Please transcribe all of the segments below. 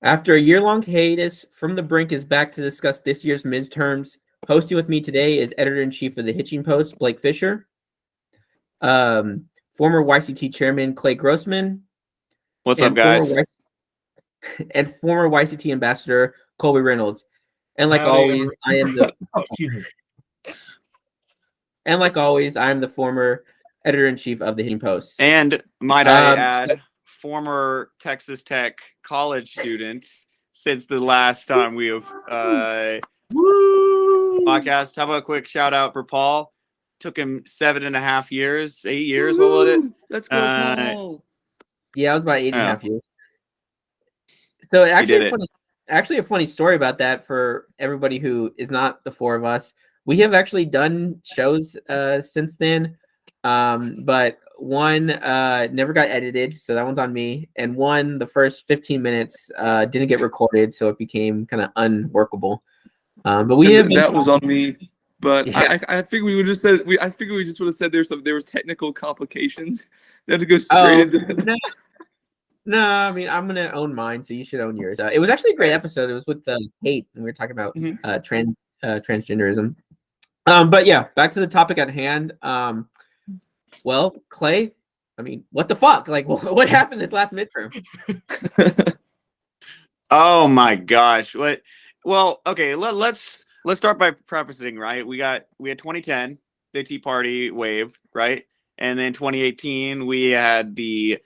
After a year-long hiatus, From the Brink is back to discuss this year's midterms. Hosting with me today is Editor-in-Chief of the Hitching Post, Blake Fisher, former YCT Chairman Clay Grossman, What's up, guys? And former YCT Ambassador Colby Reynolds. And like always, I am the and like always, I am the former Editor-in-Chief of the Hitching Post. And might I add, former Texas Tech college student since the last time we have podcast. How about a quick shout out for Paul? Took him 7.5 years, 8 years. What was it? Let's go, Paul. Yeah, it was about 8.5 years. So actually a funny story about that for everybody who is not the four of us. We have actually done shows since then, but one never got edited, so that one's on me, and one, the first 15 minutes didn't get recorded, so it became kind of unworkable. But that was on me. But yeah. I think we would just said I think we just would have said there was technical complications. They had to go straight into. No, I mean, I'm gonna own mine, so you should own yours. It was actually a great episode. It was with Kate, and we were talking about transgenderism. But yeah, back to the topic at hand. Well, Clay, I mean, what the fuck? Like, what happened this last midterm? Oh my gosh! What? Well, okay. Let's start by prefacing. Right, we had 2010, the Tea Party wave, right, and then 2018 we had the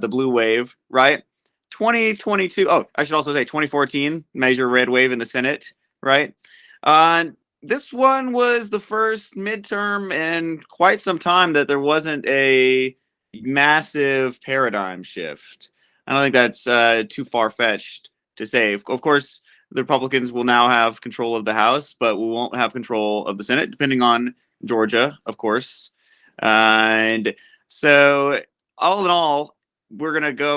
blue wave, right? 2022. Oh, I should also say 2014 major red wave in the Senate, right? This one was the first midterm in quite some time that there wasn't a massive paradigm shift. I don't think that's too far-fetched to say. Of course, the Republicans will now have control of the House, but we won't have control of the Senate, depending on Georgia, of course. And so, all in all, we're going to go,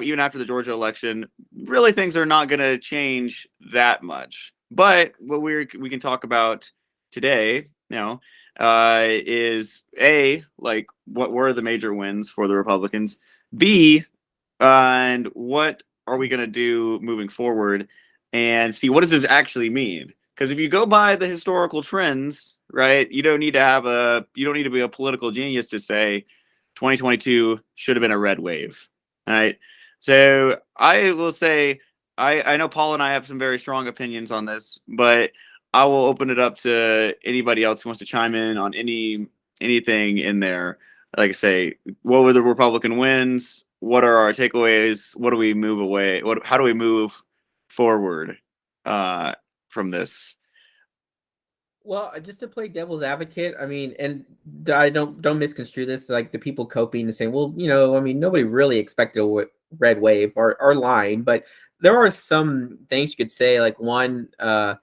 even after the Georgia election, really things are not going to change that much. But what we can talk about today, is A, like, what were the major wins for the Republicans? B, and what are we going to do moving forward? And C, what does this actually mean? Because if you go by the historical trends, right, you don't need to be a political genius to say 2022 should have been a red wave. All right. So I will say, I know Paul and I have some very strong opinions on this, but I will open it up to anybody else who wants to chime in on anything in there. Like I say, what were the Republican wins? What are our takeaways? What do we move away? How do we move forward from this? Well, just to play devil's advocate, I mean, and I don't misconstrue this, like the people coping and saying, well, I mean, nobody really expected a red wave or lying, but there are some things you could say. Like one, the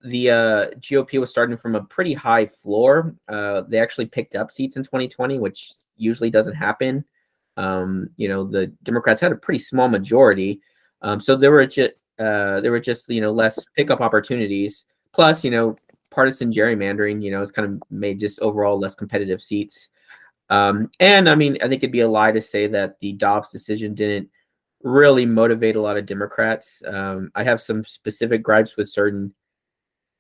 GOP was starting from a pretty high floor. They actually picked up seats in 2020, which usually doesn't happen. The Democrats had a pretty small majority, so there were just less pickup opportunities. Plus, partisan gerrymandering, it's kind of made just overall less competitive seats. And I mean, I think it'd be a lie to say that the Dobbs decision didn't really motivate a lot of Democrats. I have some specific gripes with certain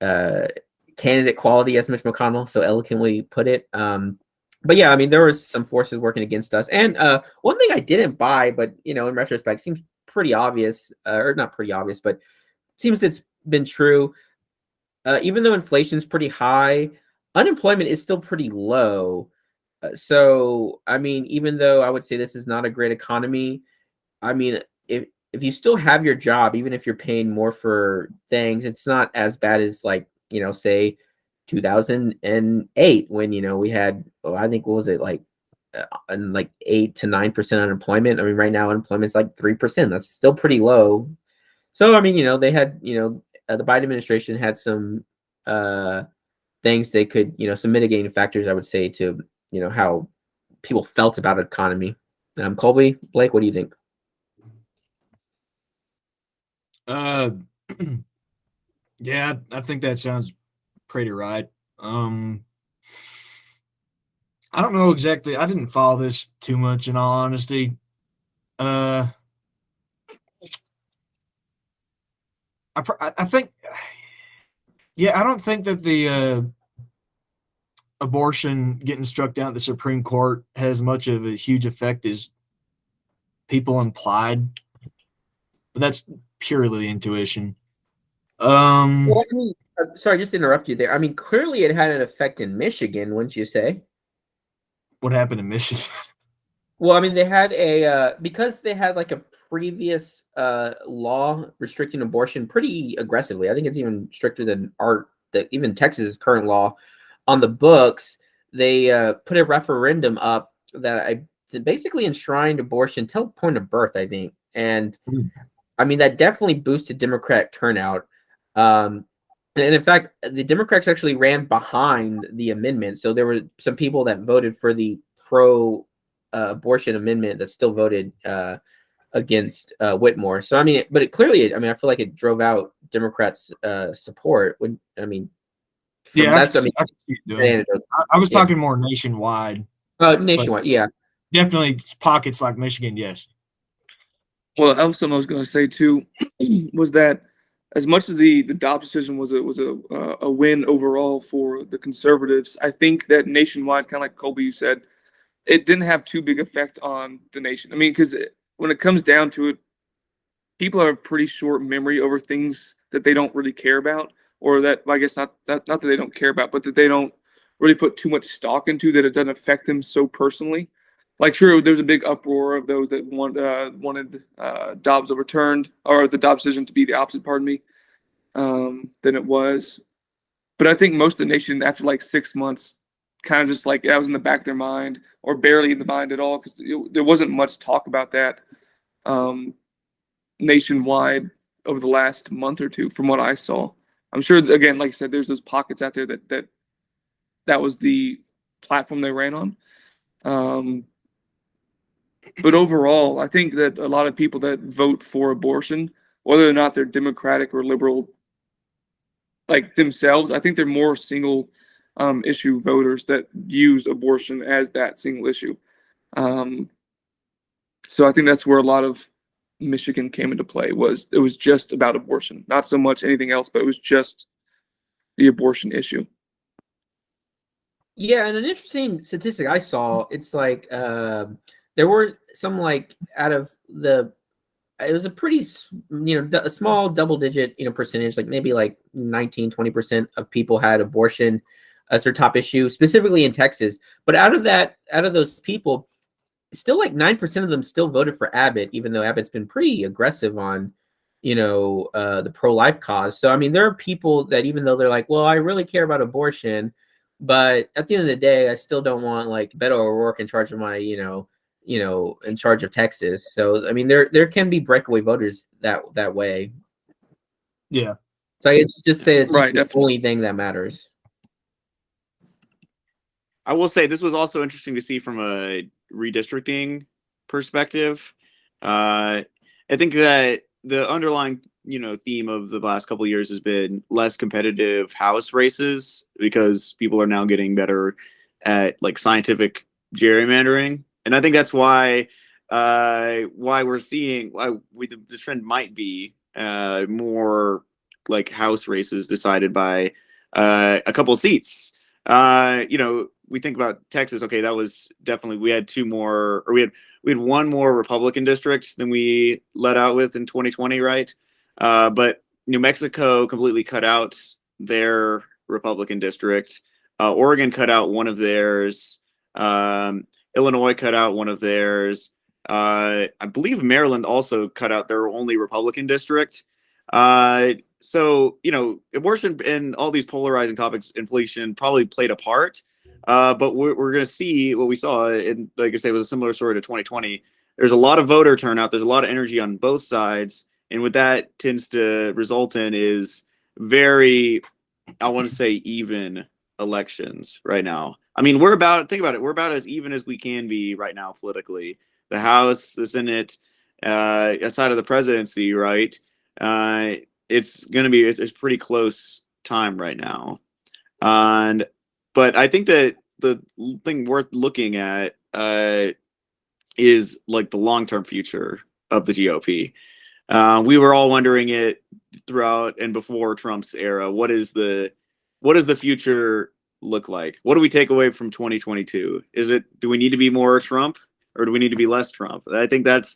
candidate quality, as Mitch McConnell so eloquently put it. But yeah, I mean, there was some forces working against us. And one thing I didn't buy, but in retrospect, seems pretty obvious, or not pretty obvious, but seems it's been true. Even though inflation is pretty high, unemployment is still pretty low. So, I mean, even though I would say this is not a great economy, I mean, if you still have your job, even if you're paying more for things, it's not as bad as like, say 2008 when, we had, I think, what was it, like 8 to 9% unemployment. I mean, right now unemployment's like 3%. That's still pretty low. So, I mean, they had, the Biden administration had some things they could, some mitigating factors, I would say, to, how people felt about the economy. Colby, Blake, what do you think? Yeah, I think that sounds pretty right. I don't know exactly. I didn't follow this too much, in all honesty. I think, yeah, I don't think that the abortion getting struck down at the Supreme Court has much of a huge effect as people implied, but that's purely intuition. Well, I mean, sorry, just to interrupt you there. I mean, clearly it had an effect in Michigan, wouldn't you say? What happened in Michigan? Well, I mean, they had a because they had like a previous law restricting abortion pretty aggressively. I think it's even stricter than even Texas's current law on the books. They put a referendum up that basically enshrined abortion till point of birth, I think, and I mean that definitely boosted Democratic turnout. And in fact, the Democrats actually ran behind the amendment, so there were some people that voted for the pro abortion amendment that still voted against Whitmore. So I mean, but it clearly, I mean, I feel like it drove out Democrats' support. I mean, I can see it doing. I was talking more nationwide. Nationwide, yeah, definitely pockets like Michigan. Yes. Well, something I was going to say too was that as much as the Dobbs decision was a win overall for the conservatives, I think that nationwide, kind of like Colby, you said, it didn't have too big effect on the nation. I mean, because when it comes down to it, people have a pretty short memory over things that they don't really care about, or that, I guess not that they don't care about, but that they don't really put too much stock into, that it doesn't affect them so personally. Like, true, there's a big uproar of those that wanted Dobbs overturned, or the Dobbs decision to be the opposite, pardon me, than it was. But I think most of the nation, after like 6 months, kind of just like that was in the back of their mind, or barely in the mind at all, because there wasn't much talk about that nationwide over the last month or two, from what I saw. I'm sure, again, like I said, there's those pockets out there that was the platform they ran on. But overall, I think that a lot of people that vote for abortion, whether or not they're Democratic or liberal, like themselves, I think they're more single issue voters that use abortion as that single issue. So I think that's where a lot of Michigan came into play. It was just about abortion, not so much anything else, but it was just the abortion issue. Yeah, and an interesting statistic I saw, it's like there were some, like, out of it was a pretty, a small double digit, percentage, like maybe like 19-20% of people had abortion as their top issue, specifically in Texas. But out of those people, still like 9% of them still voted for Abbott, even though Abbott's been pretty aggressive on, the pro-life cause. So, I mean, there are people that, even though they're like, well, I really care about abortion, but at the end of the day, I still don't want like Beto O'Rourke in charge of my, in charge of Texas. So, I mean, there can be breakaway voters that way. Yeah. So it's just say it's Right, the definitely. only thing that matters. I will say this was also interesting to see from a redistricting perspective. I think that the underlying, theme of the last couple of years has been less competitive House races, because people are now getting better at like scientific gerrymandering, and I think that's why we're seeing the trend might be more like House races decided by a couple of seats. We think about Texas. Okay, that was definitely, we had we had one more Republican district than we let out with in 2020, right? But New Mexico completely cut out their Republican district. Oregon cut out one of theirs. Illinois cut out one of theirs. I believe Maryland also cut out their only Republican district. So, abortion and all these polarizing topics, inflation, probably played a part. But we're going to see what we saw, and like I say, it was a similar story to 2020. There's a lot of voter turnout. There's a lot of energy on both sides. And what that tends to result in is very, I want to say, even elections right now. I mean, think about it. We're about as even as we can be right now politically. The House, the Senate, aside of the presidency, right? It's pretty close time right now. But I think that the thing worth looking at is like the long-term future of the GOP. We were all wondering it throughout and before Trump's era? What does the future look like? What do we take away from 2022? Do we need to be more Trump or do we need to be less Trump? I think that's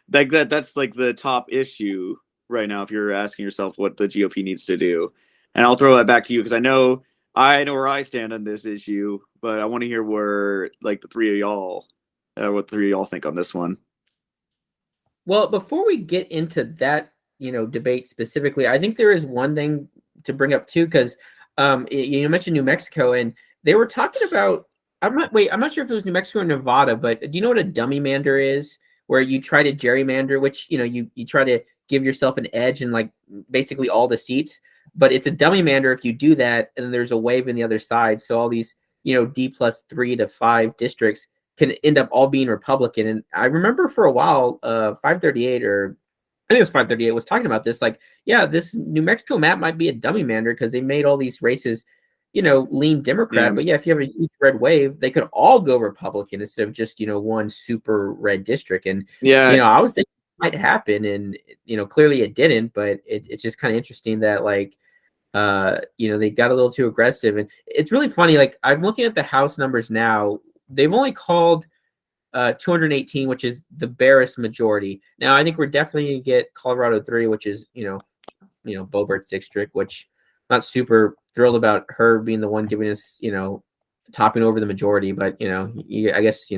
that's like the top issue right now if you're asking yourself what the GOP needs to do. And I'll throw that back to you because I know where I stand on this issue, but I want to hear where like the three of y'all what the three of y'all think on this one. Well, before we get into that, debate specifically, I think there is one thing to bring up too, because you mentioned New Mexico, and they were talking about. I'm not sure if it was New Mexico or Nevada, but do you know what a dummy mander is? Where you try to gerrymander, which you try to give yourself an edge in like basically all the seats, but it's a dummy mander if you do that, and then there's a wave in the other side. So all these D+3 to 5 districts can end up all being Republican. And I remember for a while, 538 or I think it was 538 was talking about this. Like, yeah, this New Mexico map might be a dummy mander because they made all these races, lean Democrat. Yeah. But yeah, if you have a huge red wave, they could all go Republican instead of just, one super red district. And, I was thinking it might happen. And, clearly it didn't. But it's just kind of interesting that, like, they got a little too aggressive. And it's really funny. Like, I'm looking at the House numbers now. They've only called 218, which is the barest majority. Now, I think we're definitely going to get Colorado 3, which is, Boebert's district, which I'm not super thrilled about her being the one giving us, topping over the majority. But, I guess,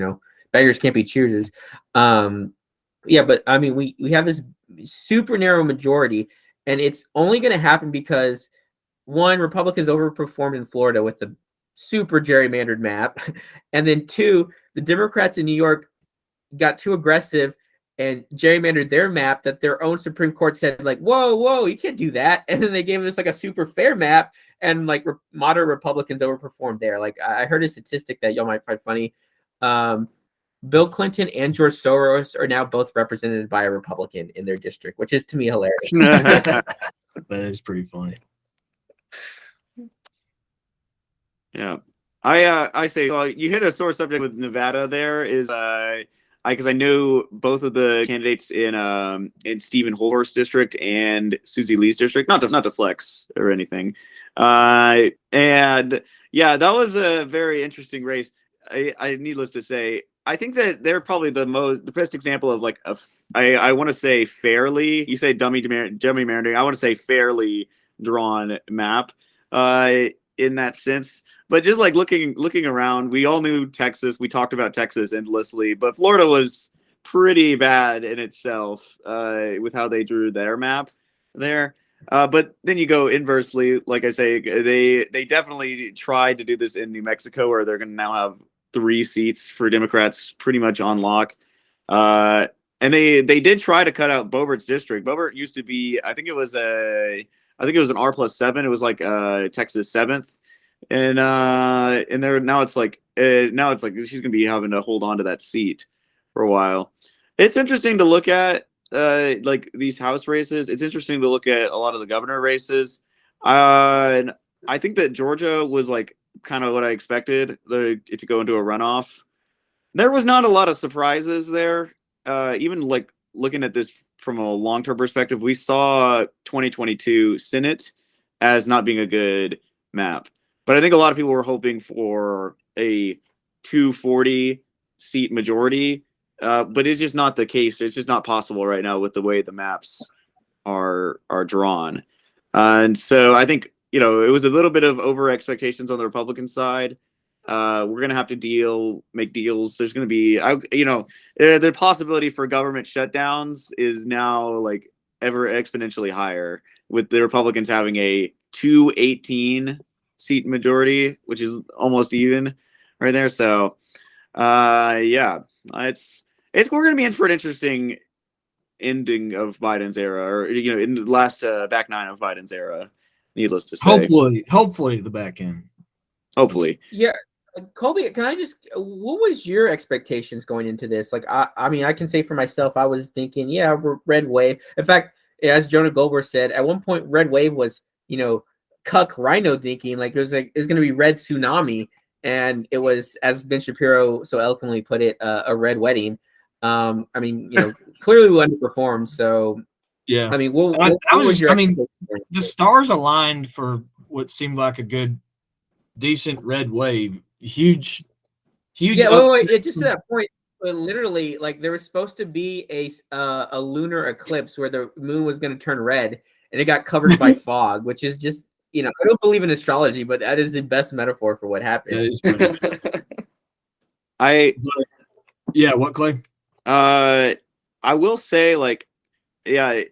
beggars can't be choosers. Yeah, but I mean, we have this super narrow majority, and it's only going to happen because, one, Republicans overperformed in Florida with the super gerrymandered map. And then 2, the Democrats in New York got too aggressive and gerrymandered their map that their own Supreme Court said, like, whoa, you can't do that. And then they gave us like a super fair map, and like moderate Republicans overperformed there. Like, I heard a statistic that y'all might find funny. Bill Clinton and George Soros are now both represented by a Republican in their district, which is to me hilarious. That is pretty funny. Yeah, I say so. You hit a sore subject with Nevada. There is because I knew both of the candidates in Stephen Holhorst's district and Susie Lee's district. Not to flex or anything, and yeah, that was a very interesting race. I needless to say, I think that they're probably the best example of like I want to say fairly. You say dummy gerrymandering. I want to say fairly drawn map. In that sense. But just like looking around, we all knew Texas. We talked about Texas endlessly, but Florida was pretty bad in itself with how they drew their map there. But then you go inversely, like I say, they definitely tried to do this in New Mexico, where they're going to now have 3 seats for Democrats pretty much on lock. And they did try to cut out Boebert's district. Boebert used to be, I think it was an R+7. It was like Texas 7th. And there now it's like she's gonna be having to hold on to that seat for a while. It's interesting to look at like these House races. It's interesting to look at a lot of the governor races. And I think that Georgia was like kind of what I expected it to go into a runoff. There was not a lot of surprises there. Even like looking at this from a long-term perspective, we saw 2022 Senate as not being a good map. But I think a lot of people were hoping for a 240 seat majority, but it's just not the case. It's just not possible right now with the way the maps are drawn. And so I think, it was a little bit of over expectations on the Republican side. We're going to have to make deals. There's going to be, the possibility for government shutdowns is now like ever exponentially higher, with the Republicans having a 218 seat majority, which is almost even right there. So yeah, it's we're going to be in for an interesting ending of Biden's era, or in the last back 9 of Biden's era, needless to say. Hopefully the back end. Hopefully. Yeah. Colby, what was your expectations going into this? Like, I mean, I can say for myself, I was thinking, yeah, we're red wave. In fact, as Jonah Goldberg said, at one point, red wave was, cuck rhino thinking, like it's going to be red tsunami. And it was, as Ben Shapiro so eloquently put it, a red wedding. I mean, clearly we underperformed. So Yeah. I mean, what I was your mean, expectation? the stars aligned for what seemed like a good, decent red wave. Huge Yeah, upset. wait, just to that point, literally, like there was supposed to be a lunar eclipse where the moon was going to turn red, and it got covered by fog, which is just, I don't believe in astrology, but that is the best metaphor for what happened. That is funny. I Yeah, what, Clay? I will say, like, yeah,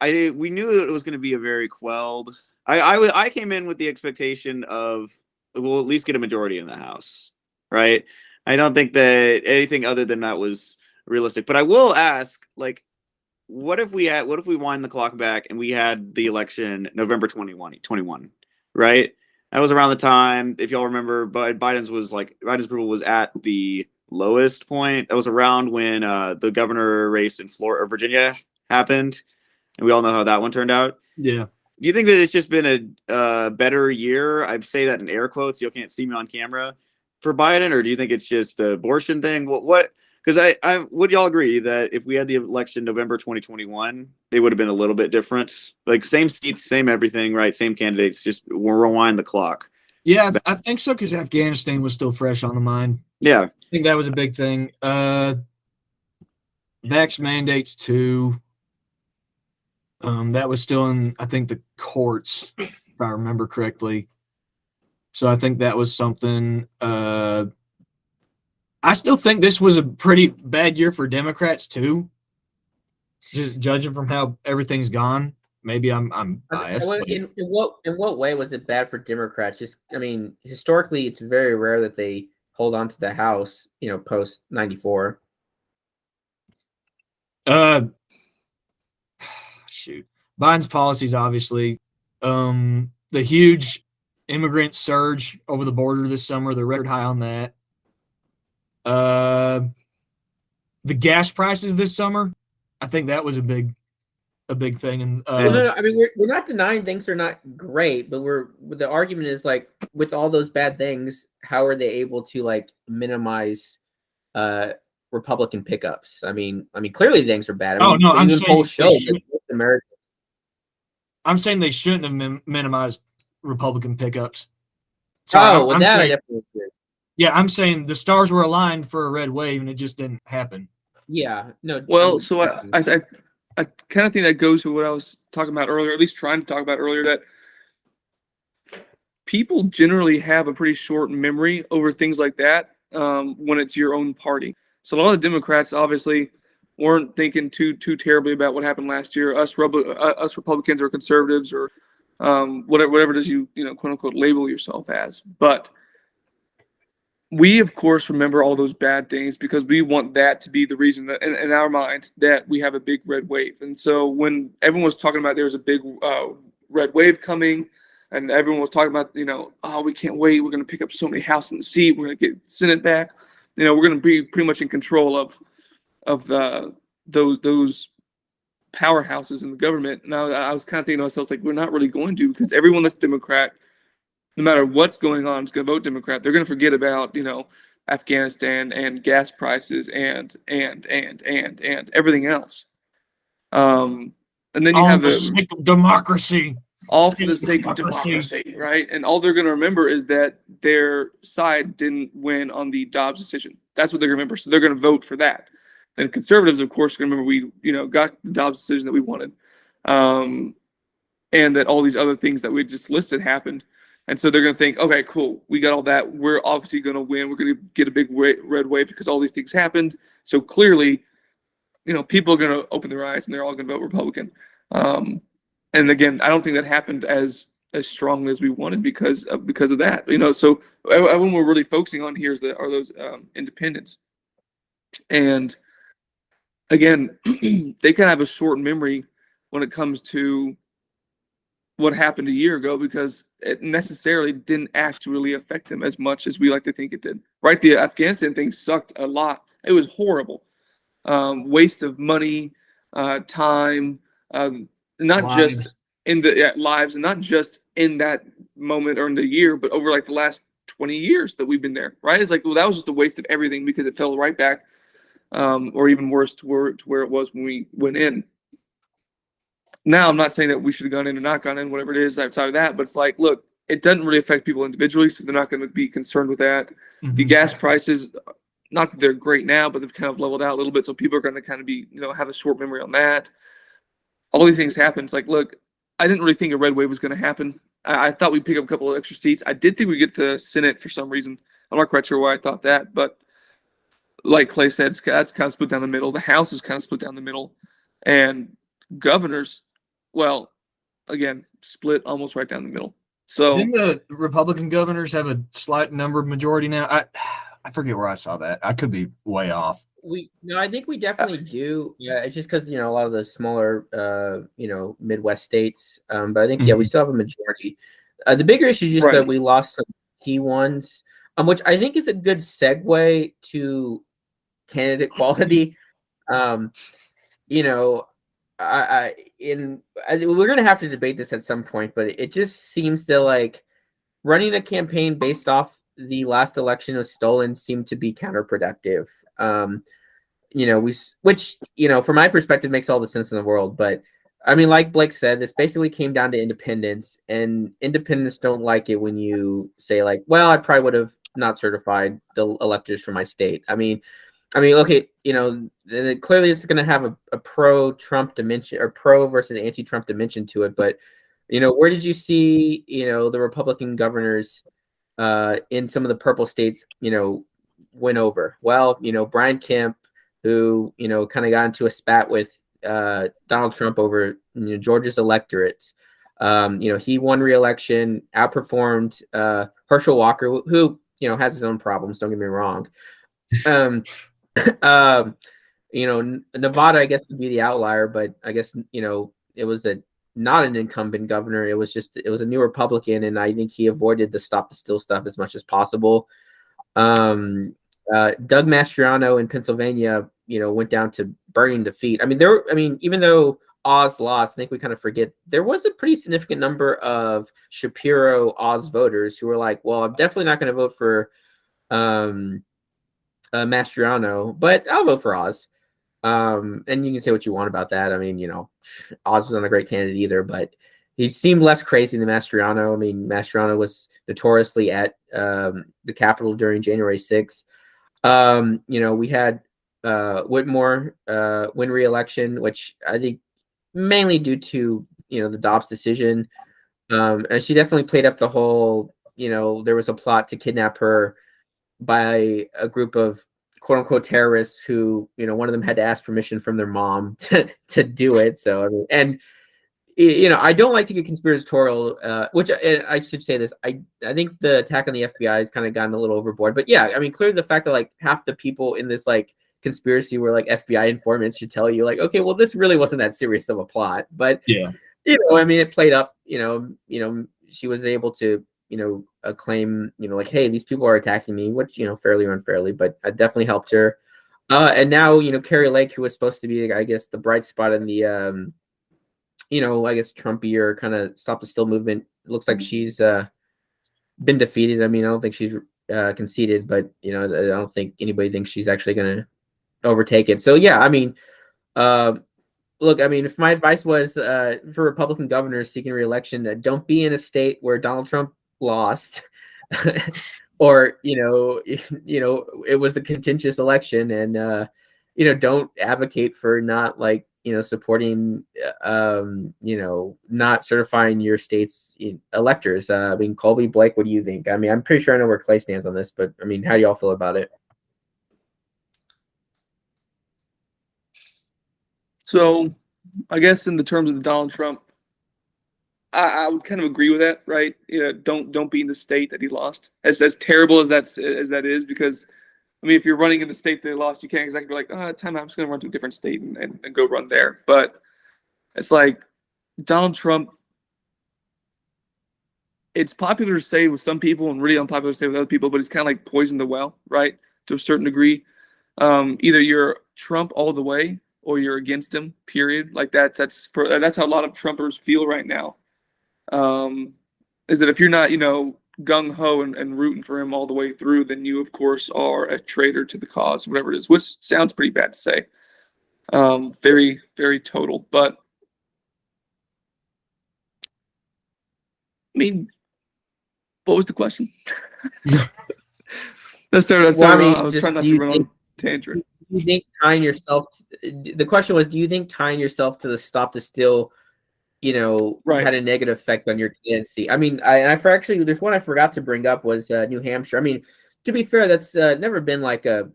we knew it was going to be a very quelled. I came in with the expectation of we'll at least get a majority in the House, right? I don't think that anything other than that was realistic. But I will ask, like, what if we wind the clock back and we had the election November 21, right? That was around the time, if y'all remember, Biden's approval was at the lowest point. That was around when the governor race in Florida or Virginia happened, and we all know how that one turned out. Yeah. Do you think that it's just been a better year? I'd say that in air quotes. You can't see me on camera for Biden, or do you think it's just the abortion thing? What? Because I would y'all agree that if we had the election November 2021, they would have been a little bit different. Like same seats, same everything, right? Same candidates. Just we'll rewind the clock. Yeah, I think so because Afghanistan was still fresh on the mind. Yeah, I think that was a big thing. Vax mandates too. That was still in, I think, the courts, if I remember correctly. So I think that was something. I still think this was a pretty bad year for Democrats too. Just judging from how everything's gone, maybe I'm biased. In what way was it bad for Democrats? Just, I mean, historically, it's very rare that they hold on to the House, post 94. Shoot, Biden's policies, obviously, the huge immigrant surge over the border this summer, the record high on that. The gas prices this summer, I think that was a big thing. And no, I mean, we're not denying things are not great, but the argument is like with all those bad things, how are they able to like minimize Republican pickups? I mean, clearly things are bad. I mean, no, I'm this saying whole show America. I'm saying they shouldn't have minimized Republican pickups. So I definitely agree. Yeah, I'm saying the stars were aligned for a red wave, and it just didn't happen. Yeah, no. Well, so I kind of think that goes to what I was talking about earlier, at least trying to talk about earlier, that people generally have a pretty short memory over things like that when it's your own party. So a lot of the Democrats obviously weren't thinking too terribly about what happened last year. Us Republicans or conservatives or whatever it is you quote unquote label yourself as, but we, of course, remember all those bad things because we want that to be the reason that, in our mind, that we have a big red wave. And so when everyone was talking about there was a big red wave coming, and everyone was talking about, oh, we can't wait. We're going to pick up so many House in the seat. We're going to get Senate back. We're going to be pretty much in control of those powerhouses in the government. And I was kind of thinking to myself, like, we're not really going to, because everyone that's Democrat, no matter what's going on, is going to vote Democrat. They're going to forget about, Afghanistan and gas prices and everything else. And then you have the sake of democracy. All for the sake of democracy, right? And all they're going to remember is that their side didn't win on the Dobbs decision. That's what they're going to remember. So they're going to vote for that. And conservatives, of course, are going to remember we, got the Dobbs decision that we wanted, and that all these other things that we just listed happened. And so they're going to think, okay, cool, we got all that. We're obviously going to win. We're going to get a big red wave because all these things happened. So clearly, people are going to open their eyes and they're all going to vote Republican. And again, I don't think that happened as strongly as we wanted because of that. So what we're really focusing on here are those independents. And again, they kind of have a short memory when it comes to what happened a year ago because it necessarily didn't actually affect them as much as we like to think it did. Right? The Afghanistan thing sucked a lot. It was horrible. Waste of money, time, not lives. Just in the lives, and not just in that moment or in the year, but over like the last 20 years that we've been there. Right? It's like, well, that was just a waste of everything because it fell right back, or even worse to where it was when we went in. Now, I'm not saying that we should have gone in or not gone in, whatever it is outside of that, but it's like, look, it doesn't really affect people individually, so they're not going to be concerned with that. The gas prices, not that they're great now, but they've kind of leveled out a little bit, so people are going to kind of be, have a short memory on that. All these things happen. It's like, look, I didn't really think a red wave was going to happen. I thought we'd pick up a couple of extra seats. I did think we'd get the Senate for some reason. I'm not quite sure why I thought that, but like Clay said, that's kind of split down the middle. The House is kind of split down the middle. And governors, well, again, split almost right down the middle. So didn't the Republican governors have a slight number of majority now? I forget where I saw that. I could be way off. I think we definitely do. Yeah, it's just because a lot of the smaller Midwest states. But I think we still have a majority. The bigger issue is just that we lost some key ones, which I think is a good segue to candidate quality. We're gonna have to debate this at some point, but it just seems to like running a campaign based off the last election was stolen seemed to be counterproductive. Which from my perspective makes all the sense in the world. But I mean, like Blake said, this basically came down to independents, and independents don't like it when you say like, well, I probably would have not certified the electors from my state. I mean, okay, clearly it's going to have a pro-Trump dimension or pro versus anti-Trump dimension to it. But, where did you see, the Republican governors in some of the purple states, win over? Well, Brian Kemp, who, kind of got into a spat with Donald Trump over Georgia's electorates. He won re-election, outperformed Herschel Walker, who, has his own problems, don't get me wrong. Nevada, I guess, would be the outlier, but I guess, it was not an incumbent governor. It was a new Republican, and I think he avoided the stop the steal stuff as much as possible. Doug Mastriano in Pennsylvania, went down to burning defeat. I mean, even though Oz lost, I think we kind of forget there was a pretty significant number of Shapiro Oz voters who were like, well, I'm definitely not going to vote for Mastriano, but I'll vote for Oz. And you can say what you want about that. I mean, Oz was not a great candidate either, but he seemed less crazy than Mastriano. I mean, Mastriano was notoriously at the Capitol during January 6th. We had Whitmore win re-election, which I think mainly due to, the Dobbs decision. And she definitely played up the whole, there was a plot to kidnap her by a group of quote unquote terrorists who, one of them had to ask permission from their mom to do it. So, I mean, and, I don't like to get conspiratorial, which I should say this. I think the attack on the FBI has kind of gotten a little overboard, but yeah, I mean, clearly the fact that like half the people in this like conspiracy were like FBI informants should tell you like, okay, well, this really wasn't that serious of a plot, but yeah, I mean, it played up, she was able to, claim, like, hey, these people are attacking me, which, fairly or unfairly, but it definitely helped her. And now, Carrie Lake, who was supposed to be, I guess, the bright spot in the, I guess Trumpier kind of stop the steal movement. It looks like she's been defeated. I mean, I don't think she's conceded, but, I don't think anybody thinks she's actually going to overtake it. So, yeah, I mean, look, I mean, if my advice was for Republican governors seeking re-election, don't be in a state where Donald Trump lost, or it was a contentious election, and don't advocate for not like supporting not certifying your state's electors. I mean, Colby, Blake, what do you think? I mean, I'm pretty sure I know where Clay stands on this, but I mean, how do y'all feel about it? So, I guess in the terms of the Donald Trump, I would kind of agree with that, right? Don't be in the state that he lost. As terrible as that is, because I mean, if you're running in the state that he lost, you can't exactly be like, time out, I'm just going to run to a different state and go run there. But it's like Donald Trump. It's popular to say with some people and really unpopular to say with other people, but it's kind of like poison the well, right? To a certain degree. Either you're Trump all the way, or you're against him, period. Like that's how a lot of Trumpers feel right now. Is that if you're not, gung-ho and rooting for him all the way through, then you, of course, are a traitor to the cause, whatever it is, which sounds pretty bad to say. Very, very total. But mean, what was the question? Let's start. Well, I mean, I was just trying not do to you run think, on tangent. do you think tying yourself? The question was, do you think tying yourself to the stop the steal, Right. had a negative effect on your candidacy? I mean, actually, there's one I forgot to bring up was New Hampshire. I mean, to be fair, that's never been like a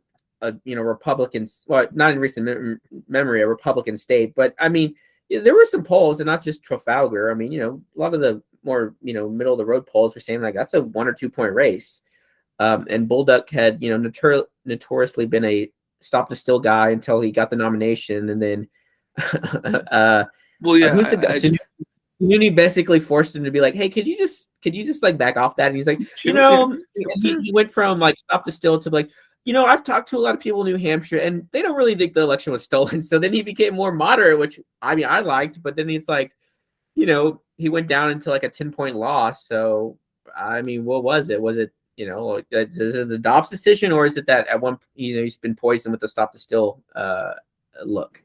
Republicans, well, not in recent memory, a Republican state, but I mean, there were some polls, and not just Trafalgar. I mean, a lot of the more middle of the road polls were saying like that's a 1 or 2 point race. And Bolduc had notoriously been a stop the steal guy until he got the nomination, and then Well, yeah, who's the guy? Sununu basically forced him to be like, "Hey, could you just like back off that?" And he's like, he went from like stop the steal to like, I've talked to a lot of people in New Hampshire, and they don't really think the election was stolen. So then he became more moderate, which I mean I liked, but then it's like, he went down into like a 10-point loss. So I mean, what was it? Was it is it the Dobbs decision, or is it that at one he's been poisoned with the stop the steal look?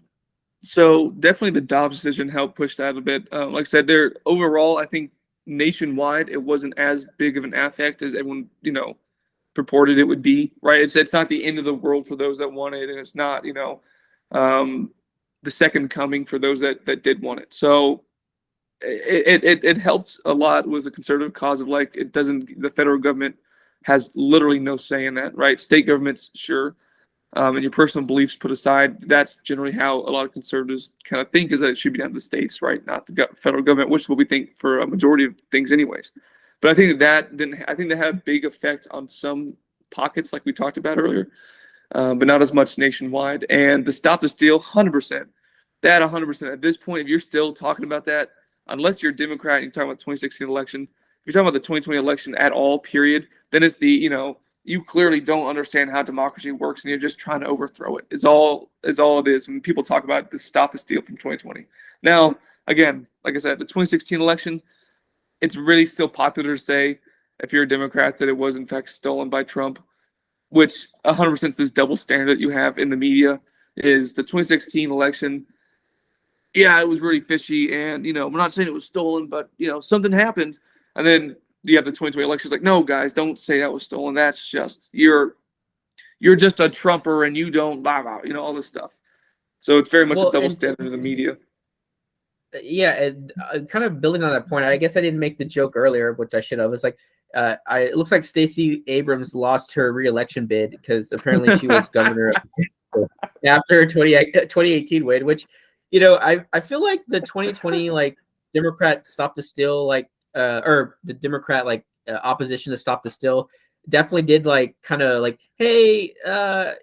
So definitely the Dobbs decision helped push that a bit. Like I said, there overall, I think nationwide it wasn't as big of an affect as everyone purported it would be. Right? It's not the end of the world for those that want it, and it's not the second coming for those that did want it. So it helped a lot with the conservative cause of like the federal government has literally no say in that. Right? State governments, sure. And your personal beliefs put aside, that's generally how a lot of conservatives kind of think, is that it should be down to the states, right? Not the federal government, which is what we think for a majority of things anyways. But I think that didn't, I think that had a big effect on some pockets like we talked about earlier, but not as much nationwide. And the stop the steal, 100%. That 100%. At this point, if you're still talking about that, unless you're a Democrat and you're talking about the 2016 election, if you're talking about the 2020 election at all, period, then it's the, you clearly don't understand how democracy works, and you're just trying to overthrow it. Is all it is when people talk about the stop the steal from 2020. Now, again, like I said, the 2016 election, it's really still popular to say, if you're a Democrat, that it was in fact stolen by Trump, which 100% is this double standard that you have in the media. Is the 2016 election? Yeah, it was really fishy, and we're not saying it was stolen, but something happened, and then you have the 2020 election. It's like, no, guys, don't say that was stolen. That's just you're just a Trumper, and you don't blah blah, all this stuff. So it's very much a double standard in the media. Yeah, and kind of building on that point, I guess I didn't make the joke earlier, which I should have. It's like, it looks like Stacey Abrams lost her re-election bid because apparently she was governor after 2018 win, which I feel like the 2020 like Democrat stop the steal or the Democrat opposition to stop the steal definitely did kind of hey,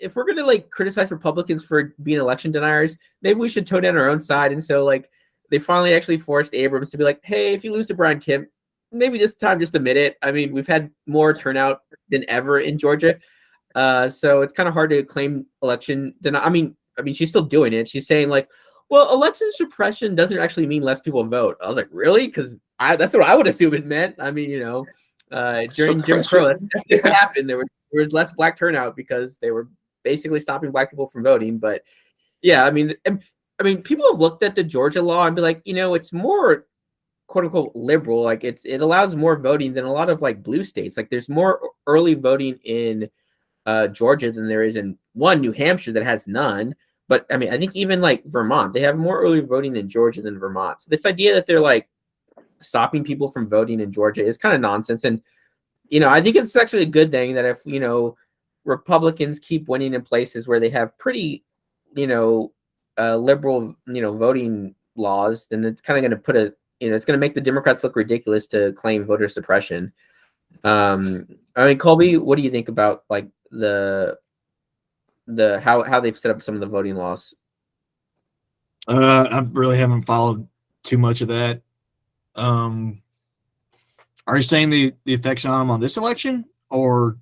if we're gonna criticize Republicans for being election deniers, maybe we should toe down our own side. And so they finally actually forced Abrams to be like, hey, if you lose to Brian Kemp, maybe this time just admit it. I mean, we've had more turnout than ever in Georgia, so it's kind of hard to claim election denial. I mean, she's still doing it. She's saying well, election suppression doesn't actually mean less people vote. I was like, really? Because that's what I would assume it meant. I mean, during Jim Crow, that's definitely what happened. There was less black turnout because they were basically stopping black people from voting. But yeah, I mean, people have looked at the Georgia law and be like, it's more quote unquote liberal. Like it allows more voting than a lot of blue states. There's more early voting in Georgia than there is in New Hampshire that has none. But I mean, I think even Vermont, they have more early voting in Georgia than Vermont. So this idea that they're stopping people from voting in Georgia is kind of nonsense. And, I think it's actually a good thing that if, Republicans keep winning in places where they have pretty, liberal, voting laws, then it's kind of going to put it's going to make the Democrats look ridiculous to claim voter suppression. I mean, Colby, what do you think about how they've set up some of the voting laws? I really haven't followed too much of that. Are you saying the effects on them on this election, or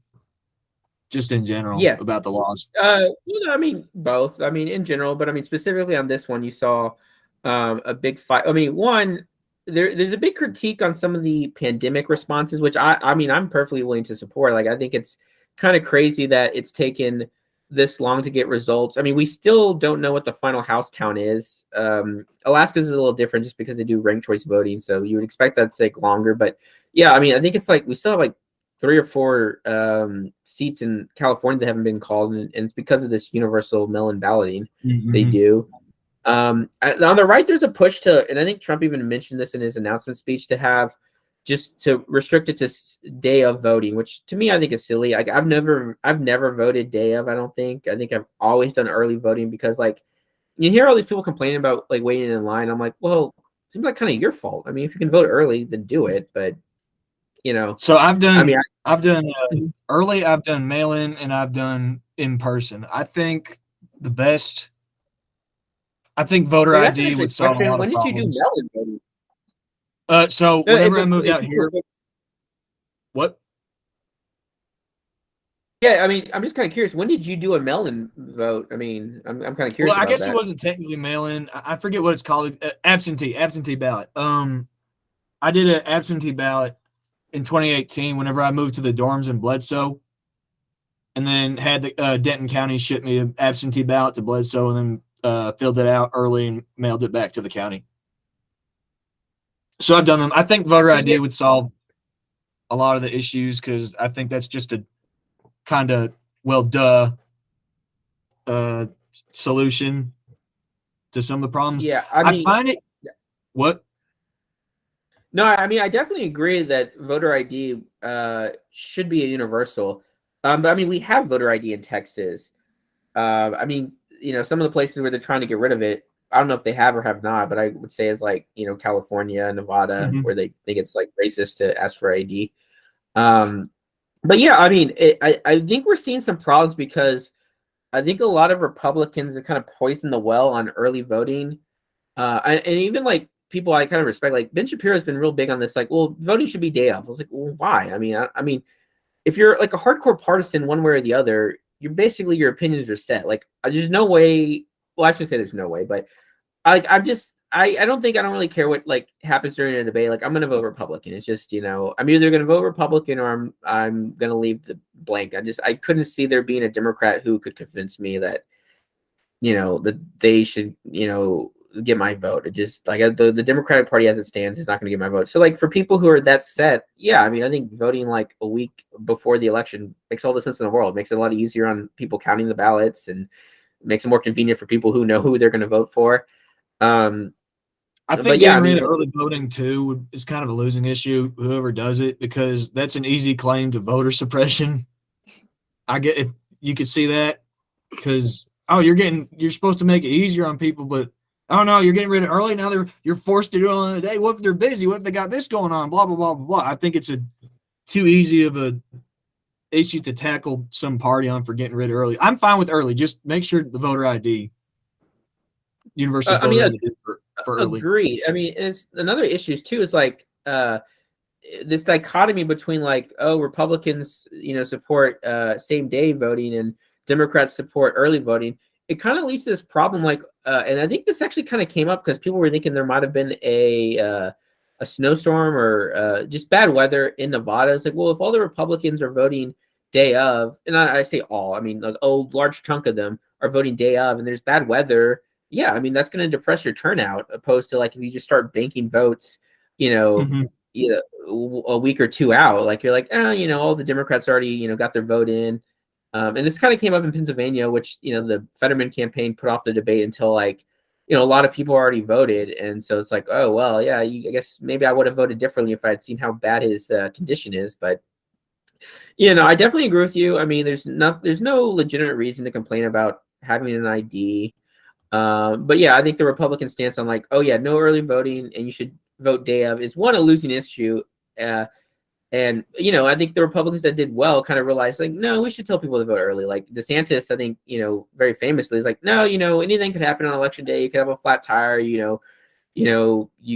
just in general about the laws? Well, I mean, both. I mean, in general, but I mean, specifically on this one, you saw a big fight. I mean, there's a big critique on some of the pandemic responses, which I mean, I'm perfectly willing to support. I think it's kind of crazy that it's taken this long to get results. I mean, we still don't know what the final House count is. Alaska's is a little different just because they do ranked choice voting, so you would expect that to take longer. But yeah, I mean, I think it's like we still have like 3 or 4 seats in California that haven't been called, and it's because of this universal mail-in balloting they do. On the right, there's a push to, and I think Trump even mentioned this in his announcement speech, to have just to restrict it to day of voting, which to me I think is silly. Like I've never voted day of. I think I've always done early voting because like you hear all these people complaining about like waiting in line. I'm like, well, it seems like kind of your fault. I mean, if you can vote early, then do it. But you know, So I've done. I mean, I've done early. I've done mail in, and I've done in person. I think the best. I think voter that's ID actually would solve a lot when of did you do problems. mail-in voting? So whenever I moved out here, what? Yeah, I mean, I'm just kind of curious. When did you do a mail-in vote? I mean, I'm kind of curious. Well, I about guess that. it wasn't technically mail-in. I forget what it's called. Absentee ballot. I did an absentee ballot in 2018 whenever I moved to the dorms in Bledsoe, and then had the Denton County ship me an absentee ballot to Bledsoe, and then filled it out early and mailed it back to the county. So I've done them. I think voter ID would solve a lot of the issues because I think that's just a kind of solution to some of the problems. Yeah, I find it. What? No, I mean, I definitely agree that voter ID should be a universal. But I mean, we have voter ID in Texas. I mean, you know, some of the places where they're trying to get rid of it, I don't know if they have or have not, but I would say is like, you know, California, Nevada, where they think it's like racist to ask for ID. But yeah, I mean, I think we're seeing some problems because I think a lot of Republicans have kind of poisoned the well on early voting. And even like people I kind of respect, like Ben Shapiro has been real big on this, like, well, voting should be day of. I was like, well, why? I mean, if you're like a hardcore partisan one way or the other, you're basically your opinions are set. Like, there's no way. Well, I shouldn't say there's no way, but I don't really care what like happens during a debate. Like, I'm gonna vote Republican. It's just, you know, I'm either gonna vote Republican or I'm gonna leave the blank. I couldn't see there being a Democrat who could convince me that, you know, that they should, you know, get my vote. It just like the Democratic Party as it stands is not going to get my vote. So like for people who are that set, yeah, I mean, I think voting like a week before the election makes all the sense in the world. It makes it a lot easier on people counting the ballots and makes it more convenient for people who know who they're going to vote for. I think getting rid of early voting too is kind of a losing issue. Whoever does it, because that's an easy claim to voter suppression. I get if you could see that because you're supposed to make it easier on people, but oh no, you're getting rid of early. Now you're forced to do it on the day. What if they're busy? What if they got this going on? Blah blah blah blah blah. I think it's too easy of a issue to tackle some party on for getting rid of early. I'm fine with early. Just make sure the voter ID, universal voter ID for early. Agreed. I mean, it's another issues too. Is like this dichotomy between like, oh, Republicans, you know, support same day voting and Democrats support early voting. It kind of leads to this problem, like, and I think this actually kind of came up because people were thinking there might have been a snowstorm or just bad weather in Nevada. It's like, well, if all the Republicans are voting day of, and I say all, I mean, like, large chunk of them are voting day of, and there's bad weather. Yeah, I mean, that's going to depress your turnout, opposed to like if you just start banking votes, you know, a week or two out, like you're like, you know, all the Democrats already, you know, got their vote in. And this kind of came up in Pennsylvania, which, you know, the Fetterman campaign put off the debate until like, you know, a lot of people already voted. And so it's like, oh, well, yeah, I guess maybe I would have voted differently if I had seen how bad his condition is. But, you know, I definitely agree with you. I mean, there's no legitimate reason to complain about having an ID. But yeah, I think the Republican stance on like, oh yeah, no early voting and you should vote day of is one, a losing issue. And, you know, I think the Republicans that did well kind of realized, like, no, we should tell people to vote early. Like DeSantis, I think, you know, very famously is like, no, you know, anything could happen on election day. You could have a flat tire, you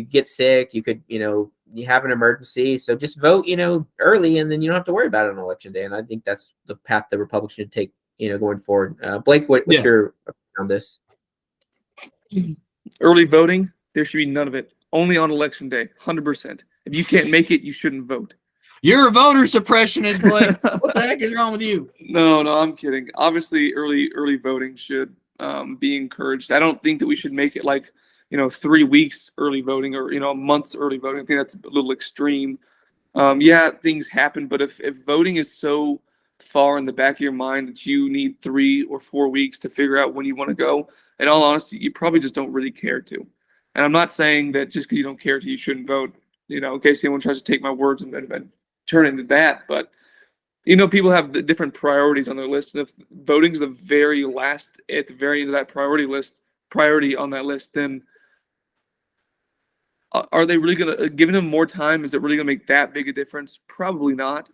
get sick, you could, you know, you have an emergency. So just vote, you know, early, and then you don't have to worry about it on election day. And I think that's the path the Republicans should take, you know, going forward. Blake, what's your opinion on this? Early voting, there should be none of it. Only on election day, 100%. If you can't make it, you shouldn't vote. You're a voter suppressionist, Blake. What the heck is wrong with you? No, I'm kidding. Obviously, early voting should be encouraged. I don't think that we should make it like 3 weeks early voting or a month's early voting. I think that's a little extreme. Yeah, things happen, but if voting is so far in the back of your mind that you need 3 or 4 weeks to figure out when you want to go, in all honesty, you probably just don't really care to. And I'm not saying that just because you don't care to, you shouldn't vote. In case anyone tries to take my words and turn into that, but people have the different priorities on their list, and if voting is the very last at the very end of that priority on that list, then are they really gonna giving them more time? Is it really gonna make that big a difference? Probably not.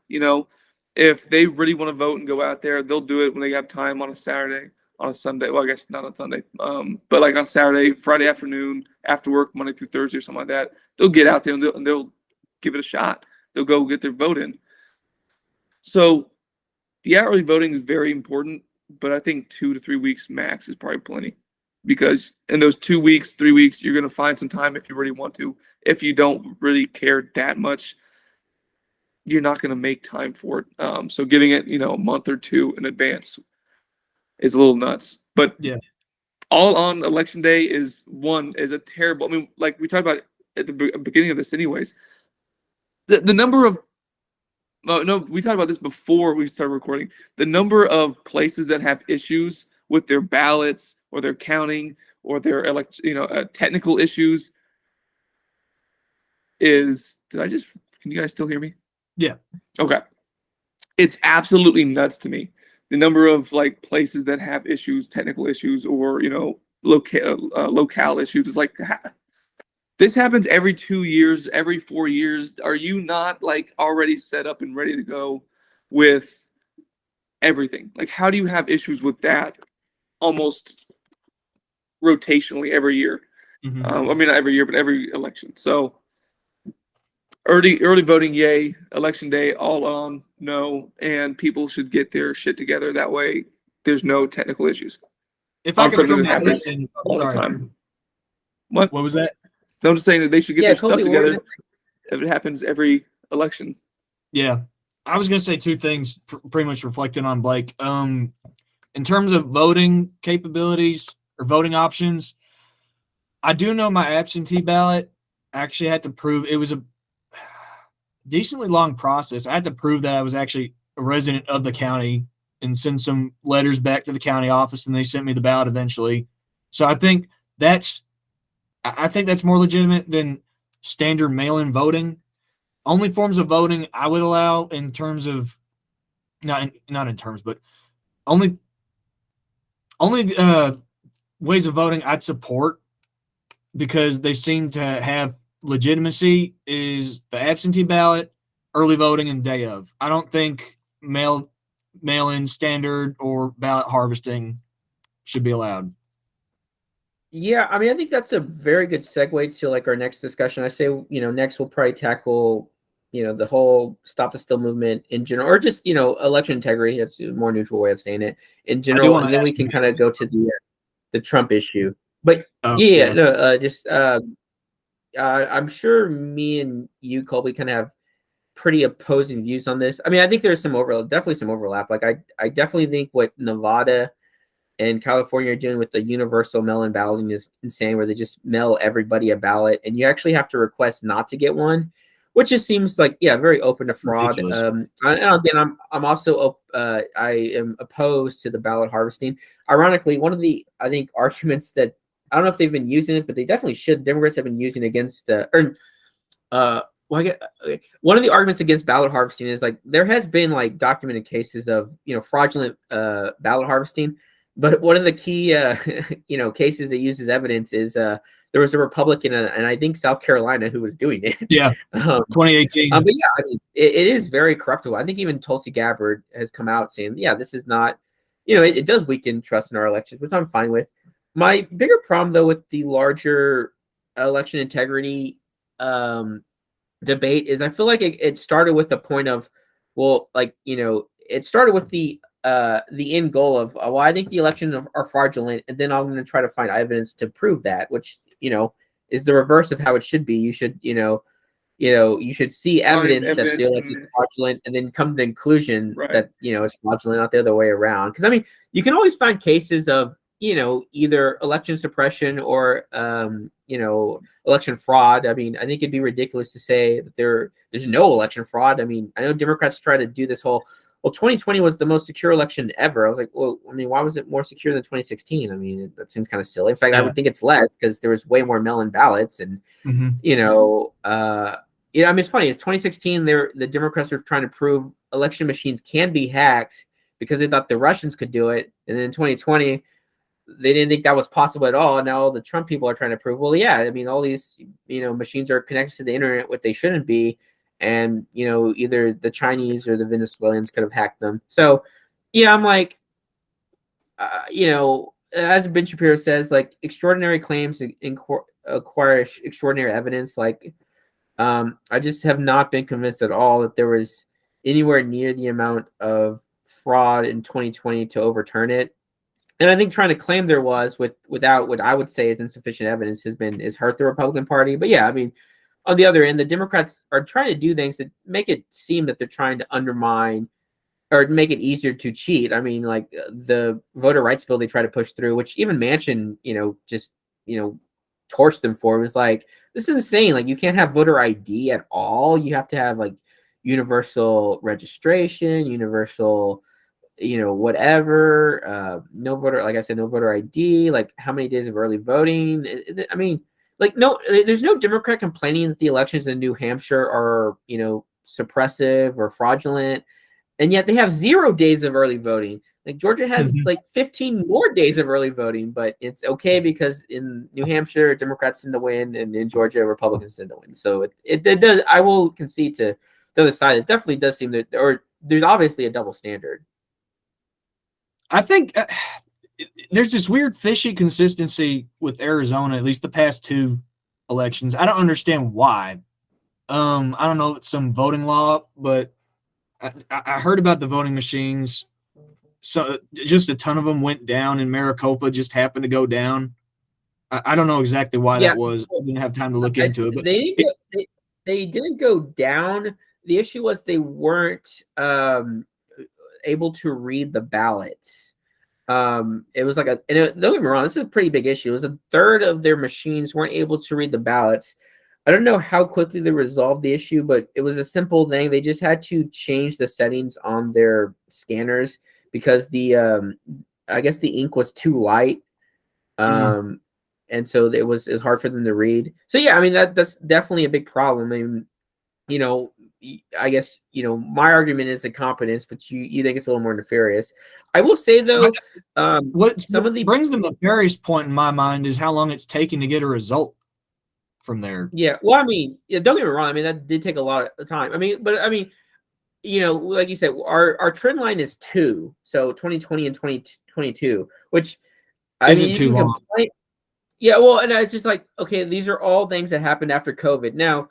If they really want to vote and go out there, they'll do it when they have time on a Saturday, on a Sunday. Well, I guess not on Sunday, but like on Saturday, Friday afternoon, after work, Monday through Thursday or something like that. They'll get out there and they'll give it a shot. They'll go get their vote in. So, yeah, early voting is very important, but I think 2 to 3 weeks max is probably plenty, because in those 2 weeks, 3 weeks, you're going to find some time if you really want to. If you don't really care that much, you're not going to make time for it. So giving it, a month or two in advance is a little nuts. But yeah, all on election day is a terrible. I mean, like we talked about at the beginning of this, anyways. The number of no, we talked about this before we started recording. The number of places that have issues with their ballots or their counting or their technical issues is. Can you guys still hear me? Yeah. Okay. It's absolutely nuts to me. The number of places that have issues, technical issues, or locale issues. It's like this happens every 2 years, every 4 years. Are you not already set up and ready to go with everything? How do you have issues with that almost rotationally every year? Mm-hmm. I mean, not every year, but every election. So early voting, yay. Election day, all on, no. And people should get their shit together. That way, there's no technical issues. If I could something that happens all the time. What was that? So I'm just saying that they should get their Colby, stuff together if it happens every election. Yeah. I was going to say 2 things, pretty much reflecting on Blake. In terms of voting capabilities or voting options, I do know my absentee ballot actually had to prove it was a decently long process. I had to prove that I was actually a resident of the county and send some letters back to the county office, and they sent me the ballot eventually. So I think that's more legitimate than standard mail-in voting. Only forms of voting I would allow in terms of not in terms, but only ways of voting I'd support because they seem to have legitimacy is the absentee ballot, early voting, and day of. I don't think mail-in standard or ballot harvesting should be allowed. Yeah, I mean, I think that's a very good segue to our next discussion. I say, next we'll probably tackle, the whole stop the steal movement in general, or just, election integrity. That's a more neutral way of saying it in general. And then we can kind of go to the Trump issue. But I'm sure me and you, Colby, kind of have pretty opposing views on this. I mean, I think there's definitely some overlap. I definitely think what Nevada and California are doing with the universal mail-in balloting is insane, where they just mail everybody a ballot, and you actually have to request not to get one, which just seems very open to fraud. And again, I'm also I am opposed to the ballot harvesting. Ironically, one of the arguments that I don't know if they've been using it, but they definitely should. Democrats have been using against one of the arguments against ballot harvesting is there has been documented cases of fraudulent ballot harvesting. But one of the key, cases they use as evidence is there was a Republican, and I think South Carolina, who was doing it. Yeah, 2018. But yeah, I mean, it is very corruptible. I think even Tulsi Gabbard has come out saying, yeah, this is not, it does weaken trust in our elections, which I'm fine with. My bigger problem, though, with the larger election integrity debate is I feel like it started with the point of, it started with the end goal of, I think the elections are fraudulent, and then I'm going to try to find evidence to prove that, which, is the reverse of how it should be. You should, you should see evidence that the evidence election is fraudulent, and then come to the conclusion Right. that it's fraudulent, not the other way around. Because I mean, you can always find cases of either election suppression or election fraud. I mean, I think it'd be ridiculous to say that there's no election fraud. I mean, I know Democrats try to do this whole, well, 2020 was the most secure election ever. I was like, well, I mean, why was it more secure than 2016? I mean, that seems kind of silly. In fact, I would think it's less because there was way more mail-in ballots, and I mean, it's funny. It's 2016. The Democrats were trying to prove election machines can be hacked because they thought the Russians could do it, and then in 2020, they didn't think that was possible at all. Now all the Trump people are trying to prove, well, yeah, I mean, all these machines are connected to the internet, what they shouldn't be. And either the Chinese or the Venezuelans could have hacked them. So yeah, I'm like, as Ben Shapiro says, like, extraordinary claims acquire extraordinary evidence. Like, I just have not been convinced at all that there was anywhere near the amount of fraud in 2020 to overturn it. And I think trying to claim there was without what I would say is insufficient evidence has hurt the Republican Party. But yeah, I mean, on the other end, the Democrats are trying to do things that make it seem that they're trying to undermine or make it easier to cheat. I mean, like the voter rights bill they try to push through, which even Manchin, just torched them for, was like, this is insane. Like, you can't have voter ID at all. You have to have like universal registration, universal whatever, no voter, like I said, no voter ID, like how many days of early voting. I mean, like, no, there's no Democrat complaining that the elections in New Hampshire are, suppressive or fraudulent, and yet they have 0 days of early voting. Like, Georgia has like 15 more days of early voting, but it's okay because in New Hampshire, Democrats tend to win, and in Georgia, Republicans tend to win. So it does. I will concede to the other side. It definitely does seem that, or there's obviously a double standard. I think there's this weird fishy consistency with Arizona, at least the past 2 elections. I don't understand why. I don't know if it's some voting law, but I heard about the voting machines. So just a ton of them went down, and Maricopa just happened to go down. I don't know exactly why that was. I didn't have time to look into it. But they didn't go down. The issue was they weren't able to read the ballots. It was like don't get me wrong, this is a pretty big issue. It was a third of their machines weren't able to read the ballots. I don't know how quickly they resolved the issue, but it was a simple thing. They just had to change the settings on their scanners because I guess the ink was too light. And so it was hard for them to read. So yeah, I mean, that's definitely a big problem. I mean, I guess my argument is the competence, but you think it's a little more nefarious. I will say though, what brings the nefarious point in my mind is how long it's taking to get a result from there. Yeah, well, I mean, don't get me wrong. I mean, that did take a lot of time. I mean, but I mean, like you said, our trend line is 2, so 2020 and 2022, which isn't too long. Yeah, well, and it's just like, okay, these are all things that happened after COVID. Now,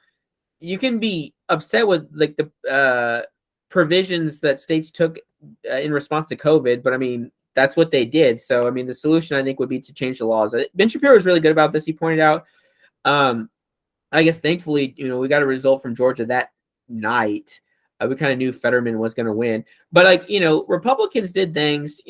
you can be upset with like the provisions that states took in response to COVID, but I mean, that's what they did. So, I mean, the solution I think would be to change the laws. Ben Shapiro was really good about this. He pointed out, I guess thankfully, we got a result from Georgia that night. We kind of knew Fetterman was going to win, but like, Republicans did things,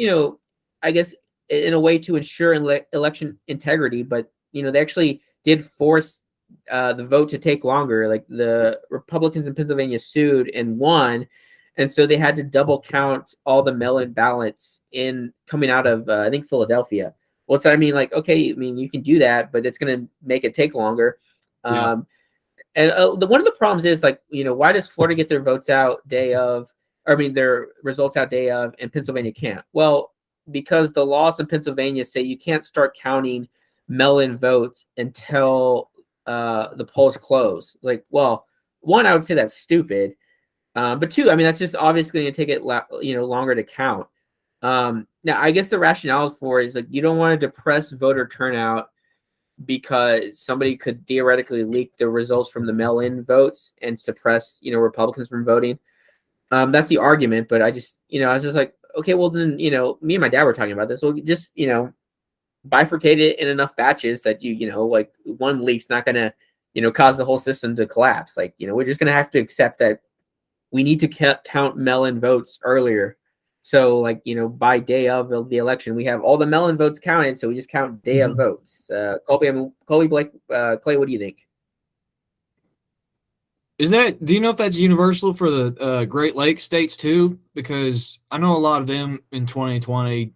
I guess in a way to ensure election integrity, but they actually did force the vote to take longer. Like the Republicans in Pennsylvania sued and won, and so they had to double count all the mail-in ballots coming out of I think Philadelphia. Well, so I mean, like, okay, I mean, you can do that, but it's going to make it take longer. Yeah. And one of the problems is, like, why does Florida get their votes out day of, or I mean, their results out day of, and Pennsylvania can't? Well, because the laws in Pennsylvania say you can't start counting mail-in votes until the polls close. Like, well, one, I would say that's stupid. But 2, I mean, that's just obviously going to take it, longer to count. Now, I guess the rationale for it is like you don't want to depress voter turnout because somebody could theoretically leak the results from the mail-in votes and suppress, Republicans from voting. That's the argument. But I just, I was just like, okay, well then, me and my dad were talking about this. Well, just, bifurcate it in enough batches that like one leak's not going to cause the whole system to collapse. Like, we're just going to have to accept that we need to count mail-in votes earlier. So, like, by day of the election, we have all the mail-in votes counted. So we just count day of votes. Colby, Blake, Clay, what do you think? Do you know if that's universal for the Great Lakes states too? Because I know a lot of them in 2020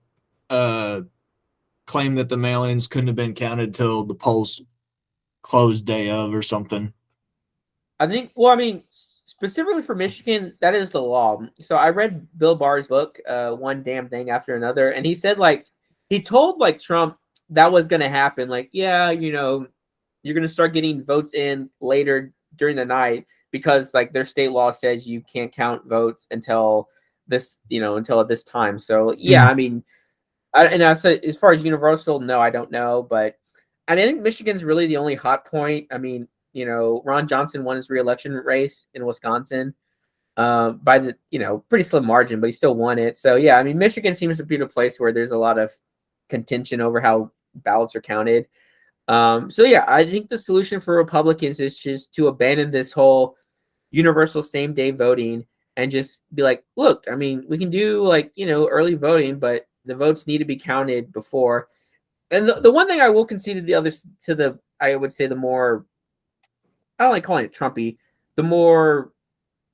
claimed that the mail-ins couldn't have been counted till the polls closed day of or something. I think, specifically for Michigan, that is the law. So I read Bill Barr's book, One Damn Thing After Another, and he said, like, he told, like, Trump that was going to happen. Like, yeah, you're going to start getting votes in later during the night because, like, their state law says you can't count votes until this, until at this time. So, yeah, I said, as far as universal, no, I don't know. But, I think Michigan's really the only hot point. Ron Johnson won his re-election race in Wisconsin by the, pretty slim margin, but he still won it. So, yeah, Michigan seems to be the place where there's a lot of contention over how ballots are counted. So, yeah, I think the solution for Republicans is just to abandon this whole universal same-day voting and just be like, look, we can do, like, early voting, but the votes need to be counted before. And the one thing I will concede I would say the more, I don't like calling it Trumpy, the more,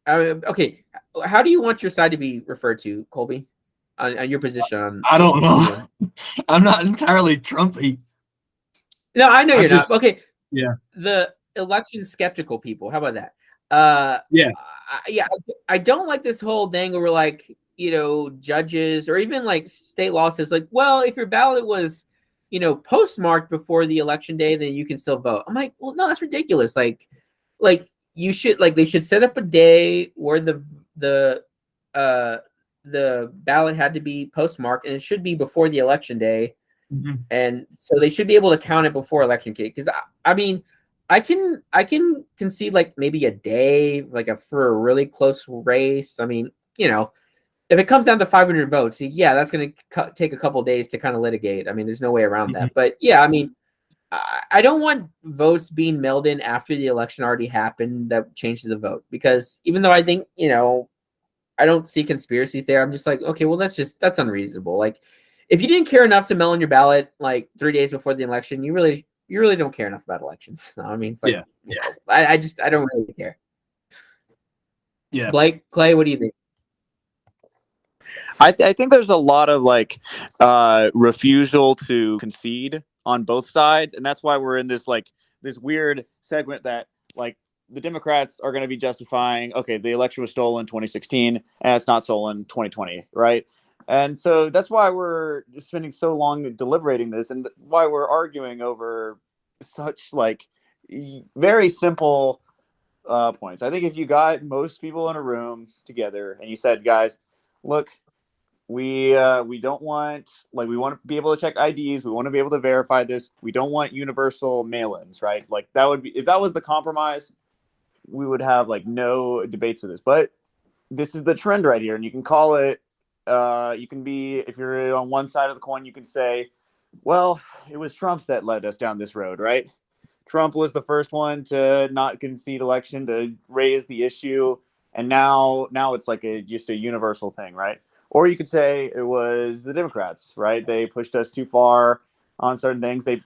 okay, how do you want your side to be referred to, Colby, on your position on? I don't know. I'm not entirely Trumpy. No, I know you're not. Okay. Yeah. The election skeptical people. How about that? Yeah. I don't like this whole thing where, like, judges or even, like, state law says, like, well, if your ballot was, postmarked before the election day, then you can still vote. I'm like, well, no, that's ridiculous. Like you should, like, they should set up a day where the ballot had to be postmarked, and it should be before the election day. Mm-hmm. And so they should be able to count it before election day. Because I can concede, like, maybe a day, like, for a really close race. If it comes down to 500 votes, yeah, that's going to take a couple days to kind of litigate. There's no way around that. But yeah, I don't want votes being mailed in after the election already happened that changes the vote. Because even though I think, I don't see conspiracies there, I'm just like, okay, well, that's unreasonable. Like, if you didn't care enough to mail in your ballot, like, 3 days before the election, you really don't care enough about elections. It's like, I don't really care. Yeah. Blake, Clay, what do you think? I think there's a lot of, like, refusal to concede on both sides, and that's why we're in this, like, this weird segment that, like, the Democrats are going to be justifying, okay, the election was stolen in 2016 and it's not stolen 2020, right? And so that's why we're spending so long deliberating this, and why we're arguing over such, like, very simple points. I think if you got most people in a room together and you said, guys, look, we don't want, like, we want to be able to check IDs. We want to be able to verify this. We don't want universal mail-ins, right? Like, that would be, if that was the compromise, we would have, like, no debates with this. But this is the trend right here, and you can call it. You can be, if you're on one side of the coin, you can say, well, it was Trump that led us down this road, right? Trump was the first one to not concede election, to raise the issue, and now it's like just a universal thing, right? Or you could say it was the Democrats, right? They pushed us too far on certain things. They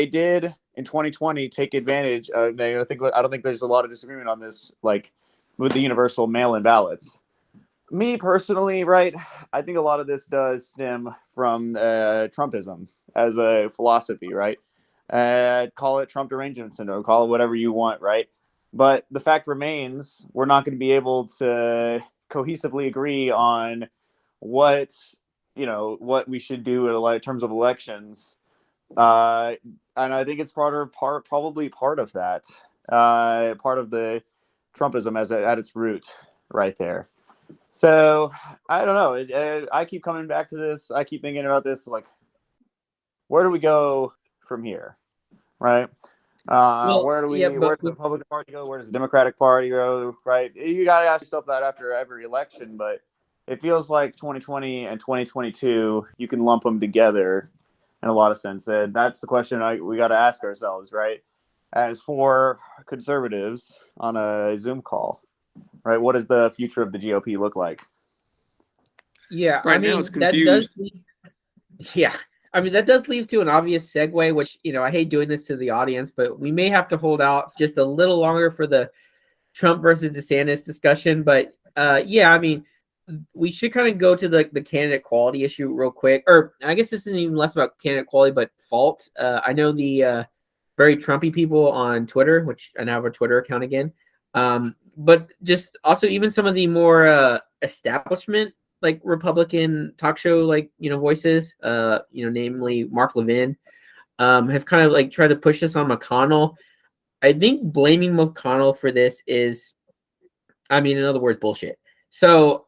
did in 2020 take advantage. I don't think there's a lot of disagreement on this, like, with the universal mail-in ballots. Me personally, right? I think a lot of this does stem from Trumpism as a philosophy, right? Call it Trump derangement syndrome, call it whatever you want, right? But the fact remains, we're not going to be able to cohesively agree on what we should do in terms of elections, and I think it's probably part of that, part of the Trumpism at its root, right there. So I don't know. I keep coming back to this. I keep thinking about this. Like, where do we go from here, right? Where does the Republican Party go? Where does the Democratic Party go? Right? You got to ask yourself that after every election, but it feels like 2020 and 2022, you can lump them together in a lot of sense. And that's the question we got to ask ourselves, right? as for conservatives on a Zoom call, right? What does the future of the GOP look like? Yeah, Right I now mean it's that does. confused. Yeah, I mean that does lead to an obvious segue, which I hate doing this to the audience, but we may have to hold out just a little longer for the Trump versus DeSantis discussion. But yeah, I mean we should kind of go to the candidate quality issue real quick, or I guess this isn't even less about candidate quality, but fault. I know the very Trumpy people on Twitter, which I now have a Twitter account again. But just also even some of the more establishment like Republican talk show voices, namely Mark Levin, have kind of like tried to push this on McConnell. I think blaming McConnell for this is, I mean, in other words, bullshit. So,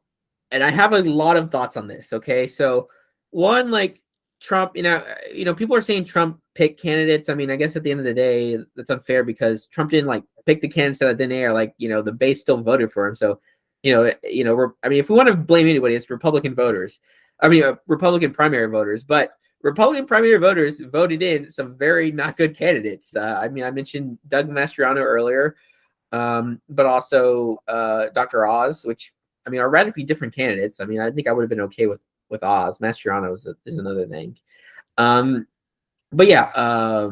and I have a lot of thoughts on this. Okay, so one, like Trump, people are saying Trump picked candidates. I mean, I guess at the end of the day, that's unfair because Trump didn't like pick the candidates out of thin air. Like, the base still voted for him. So, I mean, if we want to blame anybody, it's Republican voters. I mean, Republican primary voters, but Republican primary voters voted in some very not good candidates. I mean, I mentioned Doug Mastriano earlier, but also Dr. Oz, which I mean are radically different candidates. I mean, I think I would have been okay with Oz. Mastriano is another thing. But yeah,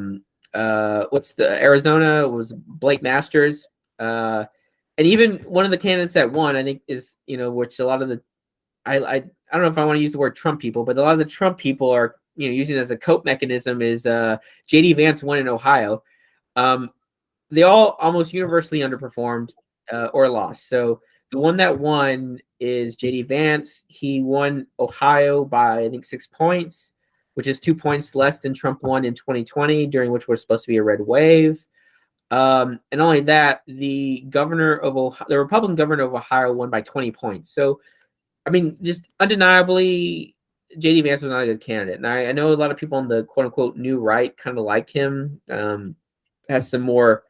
what's the Arizona was Blake Masters, and even one of the candidates that won, I think is which a lot of the I don't know if I want to use the word Trump people, but a lot of the Trump people are using it as a cope mechanism is JD Vance won in Ohio. They all almost universally underperformed or lost. So the one that won is JD Vance. He won Ohio by I think 6 points, which is 2 points less than Trump won in 2020, during which was supposed to be a red wave. And only that, the Republican governor of Ohio won by 20 points. So, I mean, just undeniably, JD Vance was not a good candidate. And I know a lot of people on the quote unquote new right kind of like him. Has some more,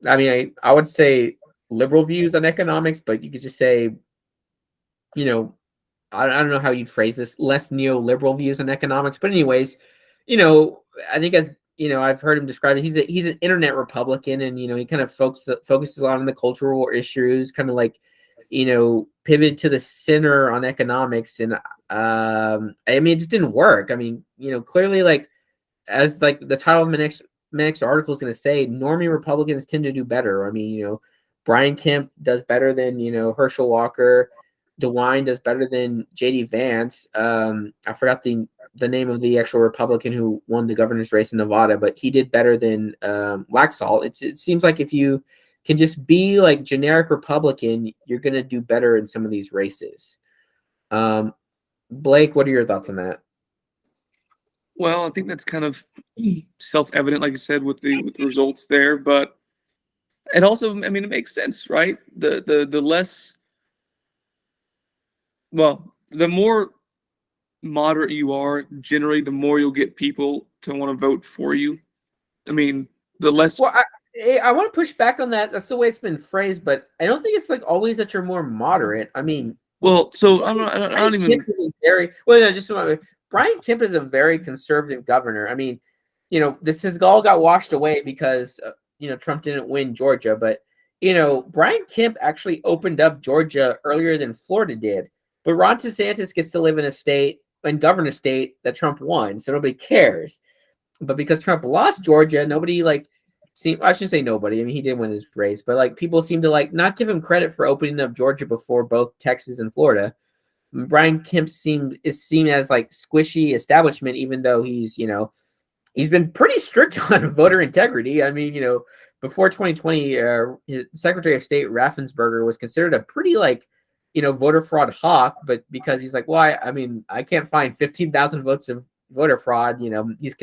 I mean, I would say liberal views on economics, but you could just say, I don't know how you'd phrase this, less neoliberal views on economics. But anyways, I think as I've heard him describe it, he's an internet Republican, and he kind of focuses a lot on the cultural issues, kind of like pivot to the center on economics. And I mean, it just didn't work. I mean, clearly, like as like the title of my next article is going to say, normie Republicans tend to do better. I mean, Brian Kemp does better than Herschel Walker. DeWine does better than JD Vance. I forgot the name of the actual Republican who won the governor's race in Nevada, but he did better than Laxalt. It seems like if you can just be like generic Republican, you're going to do better in some of these races. Blake, what are your thoughts on that? Well, I think that's kind of self-evident, like I said, with the results there. But it also, I mean, it makes sense, right? The less, well, the more moderate you are, generally, the more you'll get people to want to vote for you. I mean, the less. Well, I want to push back on that. That's the way it's been phrased, but I don't think it's like always that you're more moderate. I mean, well, so I don't even. Kemp is a very well. No, just Brian Kemp is a very conservative governor. I mean, this has all got washed away because Trump didn't win Georgia, but Brian Kemp actually opened up Georgia earlier than Florida did. But Ron DeSantis gets to live in a state and govern a state that Trump won, so nobody cares. But because Trump lost Georgia, nobody I should say nobody. I mean, he did win his race, but like people seem to not give him credit for opening up Georgia before both Texas and Florida. Brian Kemp is seen as like squishy establishment, even though he's been pretty strict on voter integrity. I mean, before 2020, his Secretary of State Raffensperger was considered a pretty voter fraud hawk, but because he's like, well, I mean, I can't find 15,000 votes of voter fraud. He's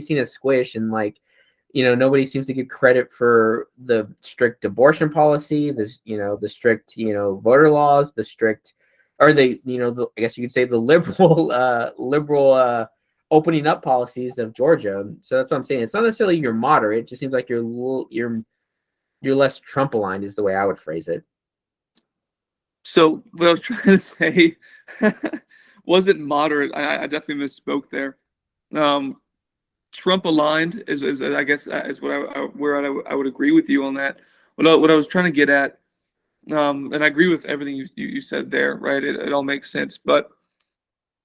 seen as squish, and nobody seems to give credit for the strict abortion policy, the strict voter laws, the strict, or I guess you could say the liberal opening up policies of Georgia. So that's what I'm saying. It's not necessarily you're moderate. It just seems like you're less Trump aligned is the way I would phrase it. So what I was trying to say wasn't moderate. I definitely misspoke there. Trump aligned is I guess is what I would agree with you on that. What I was trying to get at, and I agree with everything you said there, right? It all makes sense. But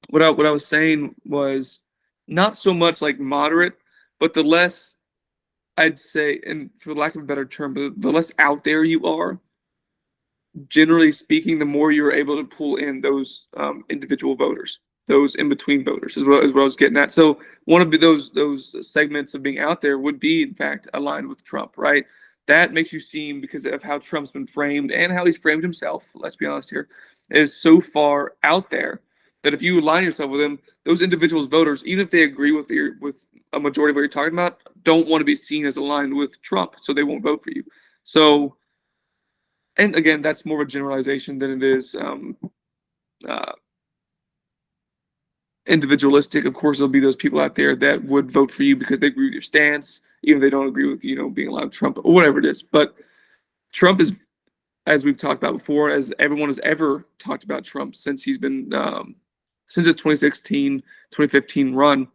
what I was saying was not so much like moderate, but the less, I'd say, and for lack of a better term, the less out there you are, generally speaking, the more you're able to pull in those individual voters, those in between voters, as well as I was getting at. So one of those segments of being out there would be, in fact, aligned with Trump, right? That makes you seem, because of how Trump's been framed and how he's framed himself, let's be honest here, is so far out there that if you align yourself with him, those individuals, voters, even if they agree with a majority of what you're talking about, don't want to be seen as aligned with Trump, so they won't vote for you. So, and again, that's more of a generalization than it is individualistic. Of course, there'll be those people out there that would vote for you because they agree with your stance, even if they don't agree with, being allowed Trump or whatever it is. But Trump is, as we've talked about before, as everyone has ever talked about Trump since he's been, since his 2016, 2015 run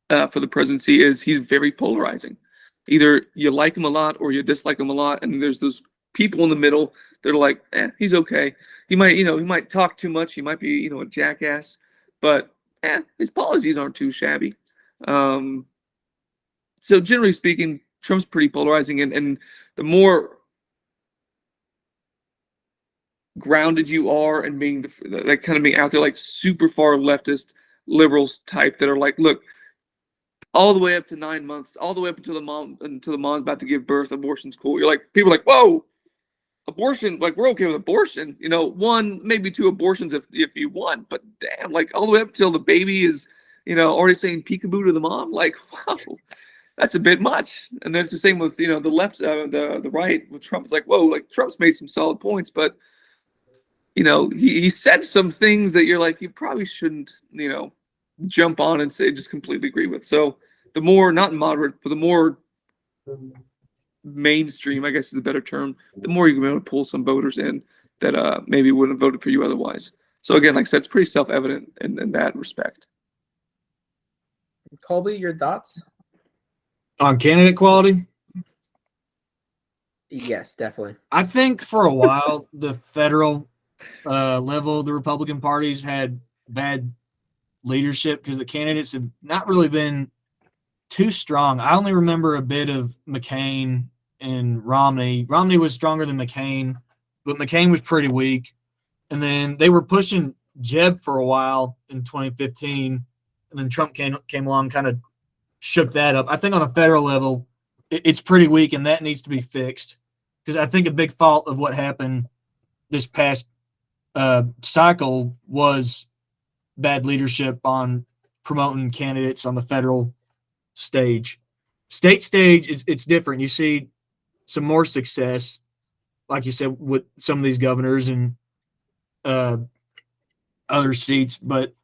for the presidency, is he's very polarizing. Either you like him a lot or you dislike him a lot. And there's those people in the middle that are like, he's okay. He might talk too much. He might be, a jackass, but his policies aren't too shabby. So generally speaking, Trump's pretty polarizing, and the more grounded you are and being like kind of being out there, like super far leftist liberals type that are like, look, all the way up to 9 months, all the way up until the mom's about to give birth, abortion's cool. You're like, people are like, whoa, abortion, like we're okay with abortion, 1, maybe 2 abortions if you want, but damn, like all the way up till the baby is, already saying peekaboo to the mom, like, wow, that's a bit much. And then it's the same with, the left, the right with Trump. It's like, whoa, like Trump's made some solid points, but he said some things that you're like, you probably shouldn't, jump on and say just completely agree with. So the more, not moderate, but the more mainstream, I guess is a better term, the more you're going to pull some voters in that maybe wouldn't have voted for you otherwise. So again, like I said, it's pretty self-evident in that respect. Colby, your thoughts? On candidate quality? Yes, definitely. I think for a while, the federal level, the Republican parties had bad leadership because the candidates have not really been too strong. I only remember a bit of McCain and Romney. Romney was stronger than McCain, but McCain was pretty weak. And then they were pushing Jeb for a while in 2015, and then Trump came along, kind of shook that up. I think on a federal level, it's pretty weak, and that needs to be fixed. Because I think a big fault of what happened this past cycle was bad leadership on promoting candidates on the federal stage. State stage, it's different. You see some more success, like you said, with some of these governors and other seats, but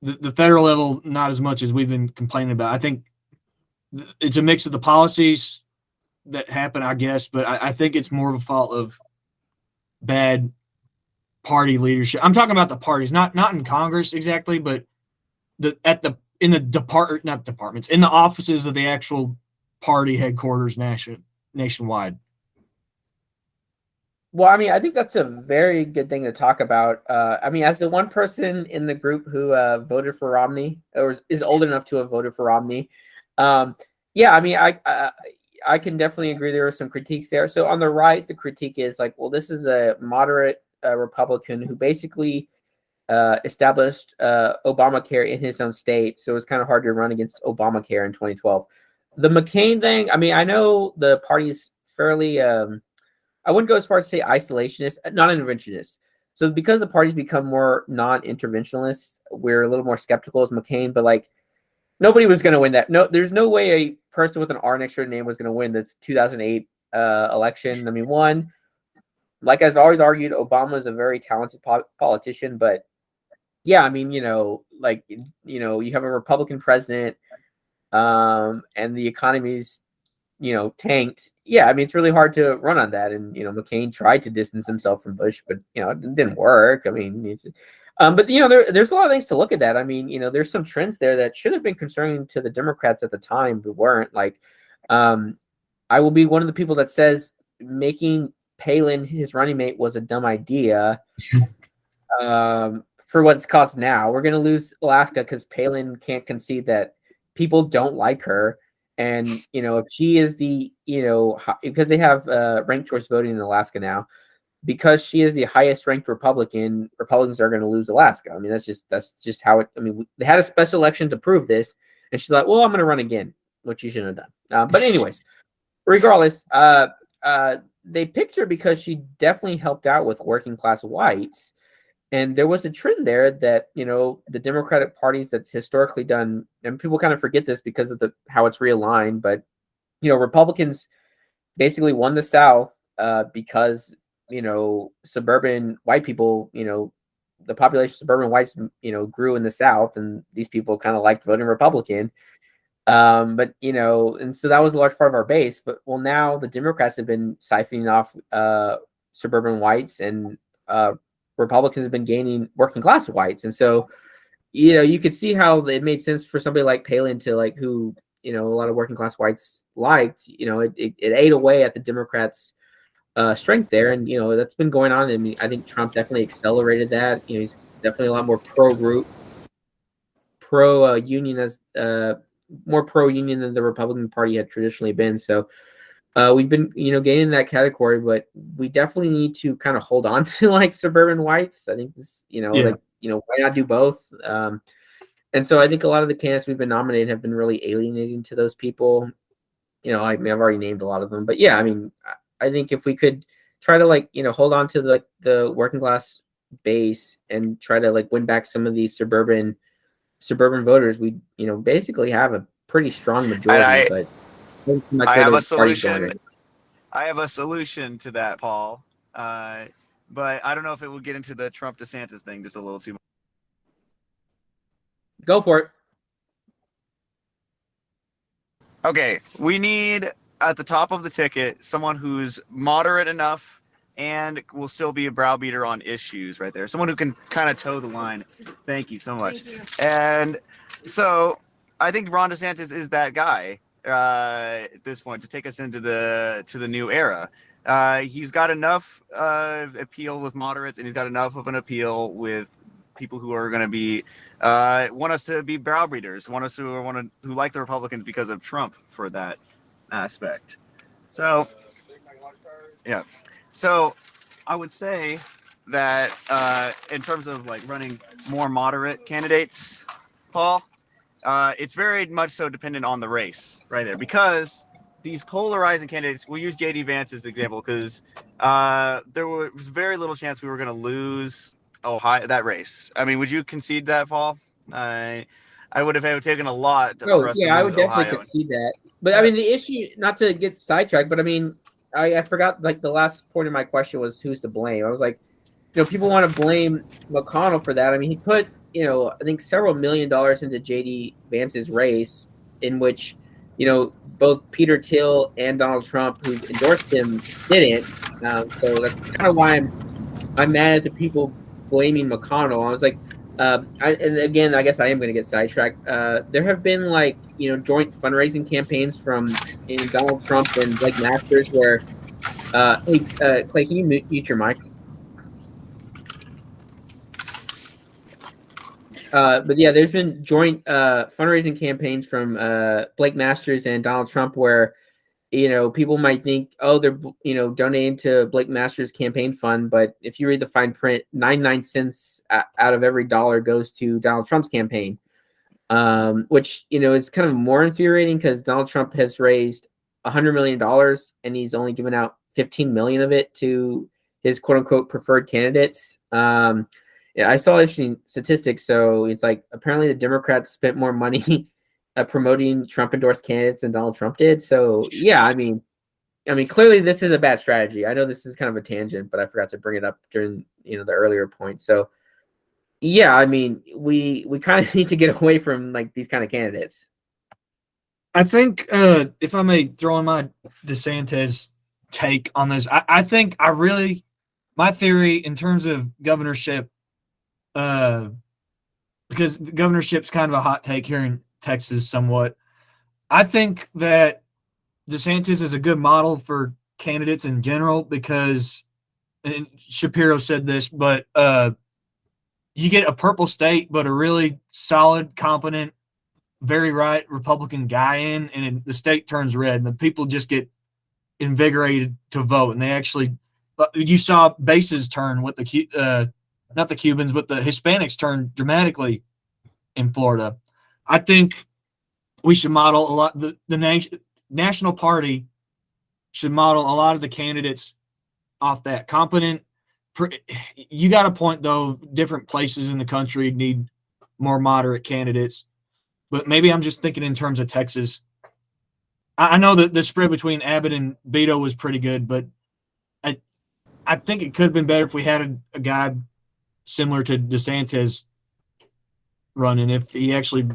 the federal level, not as much as we've been complaining about. I think it's a mix of the policies that happen, I guess, but I think it's more of a fault of bad party leadership. I'm talking about the parties, not in Congress exactly, but in the offices of the actual party headquarters nationwide. Well, I mean, I think that's a very good thing to talk about. I mean, as the one person in the group who voted for Romney, or is old enough to have voted for Romney, yeah, I mean, I can definitely agree there are some critiques there. So on the right, the critique is like, well, this is a moderate Republican who basically established Obamacare in his own state, so it's kind of hard to run against Obamacare in 2012. The McCain thing, I mean, I know the party's fairly, I wouldn't go as far as to say isolationist, non-interventionist. So because the party's become more non-interventionalist, we're a little more skeptical as McCain, but like nobody was going to win that. No, there's no way a person with an R next to their name was going to win the 2008 election. I mean, like I've always argued, Obama is a very talented politician, but yeah, I mean, you have a Republican president, and the economy's, tanked. Yeah, I mean, it's really hard to run on that. And, McCain tried to distance himself from Bush, but, it didn't work. I mean, But there's a lot of things to look at that. I mean, there's some trends there that should have been concerning to the Democrats at the time, but weren't. Like, I will be one of the people that says making Palin his running mate was a dumb idea. For what it's cost now, we're going to lose Alaska because Palin can't concede that people don't like her. And, if she is because they have ranked choice voting in Alaska now, because she is the highest ranked Republican, Republicans are going to lose Alaska. I mean, that's just how it, I mean, they had a special election to prove this. And she's like, well, I'm going to run again, which you shouldn't have done. But anyways, regardless, they picked her because she definitely helped out with working class whites. And there was a trend there that, the Democratic parties that's historically done, and people kind of forget this because of how it's realigned, but, Republicans basically won the South because, suburban white people, the population of suburban whites, grew in the South, and these people kind of liked voting Republican. But, and so that was a large part of our base. But, well, now the Democrats have been siphoning off suburban whites, and Republicans have been gaining working class whites. And so, you could see how it made sense for somebody like Palin to who, a lot of working class whites liked, it ate away at the Democrats' strength there. And, that's been going on. I mean, I think Trump definitely accelerated that. He's definitely a lot more pro-union as more pro-union than the Republican Party had traditionally been. So, we've been, gaining that category, but we definitely need to kind of hold on to suburban whites. I think this, why not do both? And so I think a lot of the candidates we've been nominated have been really alienating to those people. I mean, I've already named a lot of them, but yeah, I mean, I think if we could try to hold on to the working class base and try to win back some of these suburban voters, we basically have a pretty strong majority. But I have a solution. I have a solution to that, Paul. But I don't know if it would get into the Trump DeSantis thing just a little too much. Go for it. Okay, we need at the top of the ticket someone who's moderate enough and will still be a browbeater on issues right there. Someone who can kind of toe the line. Thank you so much. And so I think Ron DeSantis is that guy at this point to take us into the new era. He's got enough appeal with moderates, and he's got enough of an appeal with people who are going to be want us to be browbeaters, want us to who like the Republicans because of Trump for that aspect. So yeah, so I would say that in terms of running more moderate candidates, Paul, it's very much so dependent on the race right there, because these polarizing candidates, we'll use J.D. Vance as the example, because there was very little chance we were going to lose that race. I mean, would you concede that, Paul? I would have taken a lot for us to lose I would definitely Ohio. concede that. But I mean, the issue, not to get sidetracked, but I mean, I forgot the last point of my question was who's to blame. I was like, people want to blame McConnell for that. I mean, he put, I think several $1 million into J.D. Vance's race, in which, both Peter Thiel and Donald Trump, who endorsed him, didn't. So that's kind of why I'm mad at the people blaming McConnell. I was like, and again, I guess I am going to get sidetracked. There have been joint fundraising campaigns from Donald Trump and Blake Masters where, hey, Clay, can you mute your mic? But yeah, there's been joint fundraising campaigns from Blake Masters and Donald Trump where, people might think, oh, they're, donating to Blake Masters' campaign fund. But if you read the fine print, 99 cents out of every dollar goes to Donald Trump's campaign, which, is kind of more infuriating because Donald Trump has raised $100 million and he's only given out 15 million of it to his quote unquote preferred candidates. Yeah, I saw interesting statistics. So it's apparently the Democrats spent more money promoting Trump endorsed candidates than Donald Trump did. So yeah, I mean, clearly this is a bad strategy. I know this is kind of a tangent, but I forgot to bring it up during the earlier point. So yeah, I mean, we kind of need to get away from these kind of candidates. I think if I may throw in my DeSantis take on this, I think my theory in terms of governorship because the governorship's kind of a hot take here in Texas somewhat. I think that DeSantis is a good model for candidates in general because, and Shapiro said this, but you get a purple state, but a really solid, competent, very right Republican guy in, and the state turns red, and the people just get invigorated to vote. And they actually, you saw bases turn with not the Cubans, but the Hispanics turn dramatically in Florida. I think we should model a lot. The National Party should model a lot of the candidates off that. Competent. You got a point, though. Different places in the country need more moderate candidates. But maybe I'm just thinking in terms of Texas. I know that the spread between Abbott and Beto was pretty good, but I think it could have been better if we had a guy similar to DeSantis running, if he actually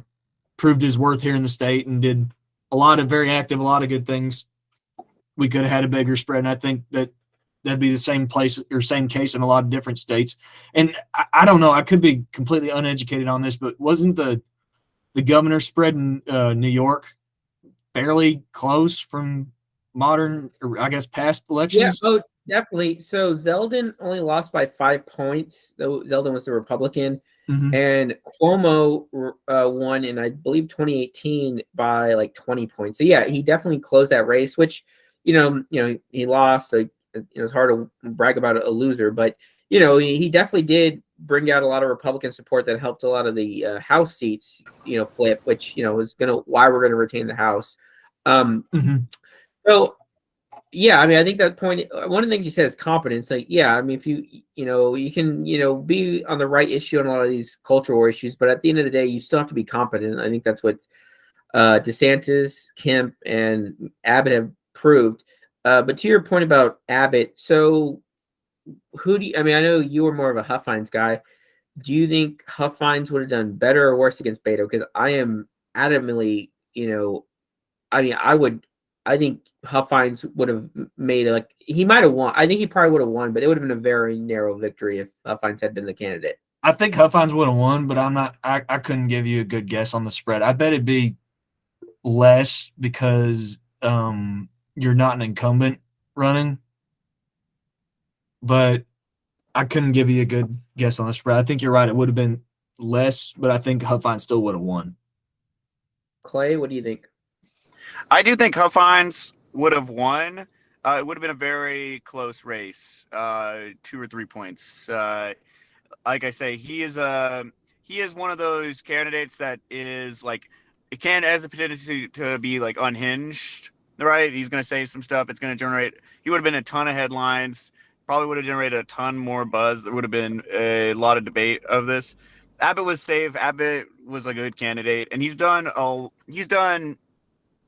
proved his worth here in the state and did a lot of very active, a lot of good things. We could have had a bigger spread, and I think that'd be the same place or same case in a lot of different states. And I don't know, I could be completely uneducated on this, but wasn't the governor spread in New York fairly close from modern, or I guess past elections? Yeah, oh, definitely. So Zeldin only lost by 5 points. Though Zeldin was the Republican, and Cuomo won in, I believe, 2018 by like 20 points. So yeah, he definitely closed that race. Which, he lost. So it's hard to brag about a loser, but he definitely did bring out a lot of Republican support that helped a lot of the House seats, flip, which is why we're gonna retain the House. So yeah, I mean, I think that point. One of the things you said is competence. Like, yeah, I mean, if you can be on the right issue on a lot of these cultural war issues, but at the end of the day, you still have to be competent. I think that's what DeSantis, Kemp, and Abbott have proved. But to your point about Abbott, so I mean, I know you were more of a Huffines guy. Do you think Huffines would have done better or worse against Beto? Because I am adamantly, I mean, I think Huffines would have made he might have won. I think he probably would have won, but it would have been a very narrow victory if Huffines had been the candidate. I think Huffines would have won, but I couldn't give you a good guess on the spread. I bet it'd be less because you're not an incumbent running. But I couldn't give you a good guess on the spread. I think you're right. It would have been less, but I think Huffines still would have won. Clay, what do you think? I do think Huffines would have won. It would have been a very close race, 2 or 3 points. Like I say, he is one of those candidates that is it has a potential to be unhinged, right? He's going to say some stuff. It's going to generate. He would have been a ton of headlines. Probably would have generated a ton more buzz. There would have been a lot of debate of this. Abbott was safe. Abbott was a good candidate, and he's done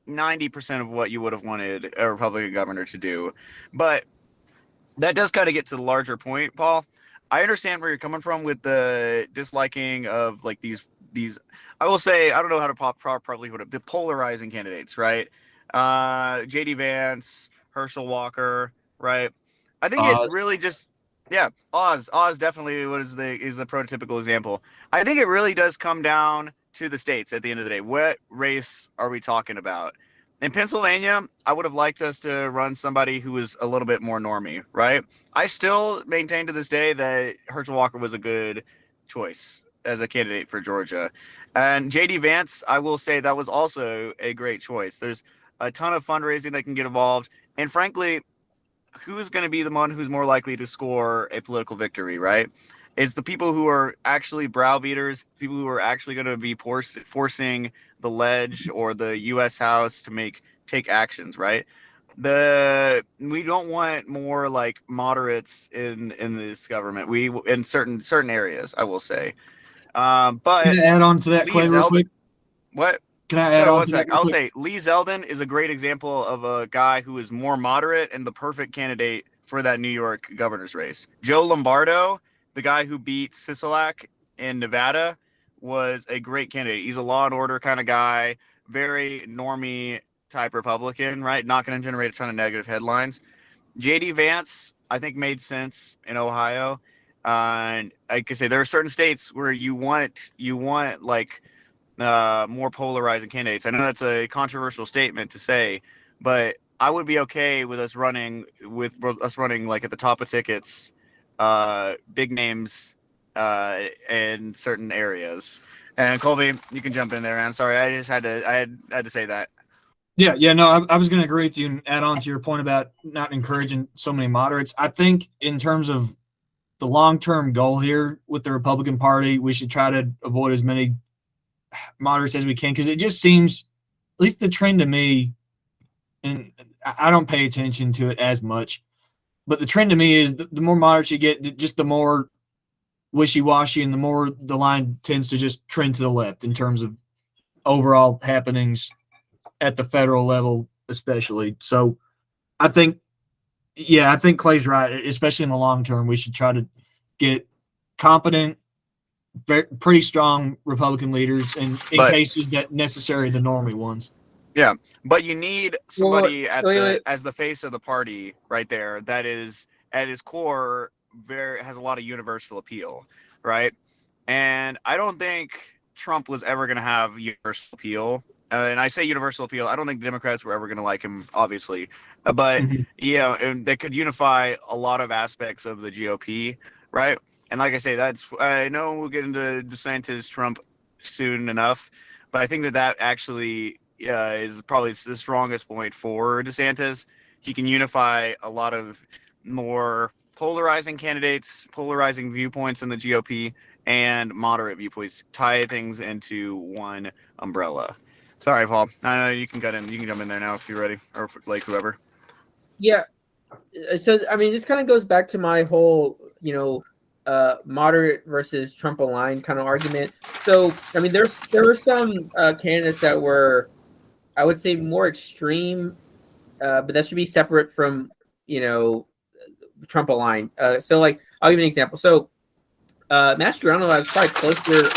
90% of what you would have wanted a Republican governor to do. But that does kind of get to the larger point, Paul. I understand where you're coming from with the disliking of these. I will say, I don't know how to properly put it. The polarizing candidates, right? J.D. Vance, Herschel Walker, right? I think it really just, Oz definitely is the prototypical example. I think it really does come down to the states at the end of the day. What race are we talking about? In Pennsylvania, I would have liked us to run somebody who was a little bit more normie, right? I still maintain to this day that Herschel Walker was a good choice as a candidate for Georgia. And J.D. Vance, I will say that was also a great choice. There's a ton of fundraising that can get involved. And frankly, who's going to be the one who's more likely to score a political victory, right? It's the people who are actually browbeaters, people who are actually going to be forcing the ledge or the U.S. House to take actions, right? We don't want more moderates in this government. We in certain areas, I will say. But can I add on to that, Clay, real quick? What? Can I add on one to sec. that? I'll say Lee Zeldin is a great example of a guy who is more moderate and the perfect candidate for that New York governor's race. Joe Lombardo, the guy who beat Sisolak in Nevada, was a great candidate. He's a law and order kind of guy, very normie type Republican, right? Not going to generate a ton of negative headlines. J.D. Vance, I think, made sense in Ohio. like I say, there are certain states where you want like more polarizing candidates. I know that's a controversial statement to say, but I would be okay with us running like at the top of tickets, big names, in certain areas. And Colby, you can jump in there, man. Sorry, I just had to say that. Yeah, no, I was going to agree with you and add on to your point about not encouraging so many moderates. I think in terms of the long-term goal here with the Republican Party, we should try to avoid as many moderates as we can, because it just seems, at least the trend to me, and I don't pay attention to it as much, but the trend to me is the more moderates you get, just the more wishy-washy and the more the line tends to just trend to the left in terms of overall happenings at the federal level, especially. So I think Clay's right, especially in the long term. We should try to get competent, pretty strong Republican leaders, and in cases that necessary, the normie ones. Yeah, but you need somebody as the face of the party right there that is at his core has a lot of universal appeal, right? And I don't think Trump was ever going to have universal appeal. And I say universal appeal. I don't think the Democrats were ever going to like him, obviously. But yeah, and they could unify a lot of aspects of the GOP, right? And like I say, I know we'll get into DeSantis Trump soon enough, but I think that actually is probably the strongest point for DeSantis. He can unify a lot of more polarizing candidates, polarizing viewpoints in the GOP, and moderate viewpoints, tie things into one umbrella. Sorry, Paul. I know you can cut in. You can jump in there now if you're ready, or like whoever. Yeah. So I mean, this kind of goes back to my whole, moderate versus Trump aligned kind of argument. So I mean, there were some candidates that were, I would say, more extreme, but that should be separate from Trump aligned. So like, I'll give you an example. So Mastriano, I was probably closer to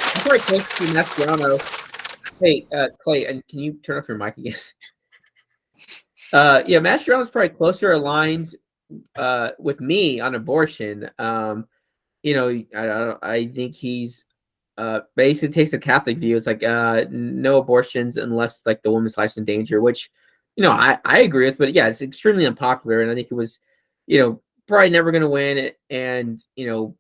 Mastriano. Hey, Clay, and can you turn off your mic again? Yeah, Mastriano is probably closer aligned with me on abortion. I think he's basically takes a Catholic view. It's like no abortions unless like the woman's life's in danger, which I agree with. But yeah, it's extremely unpopular, and I think it was probably never going to win it. And the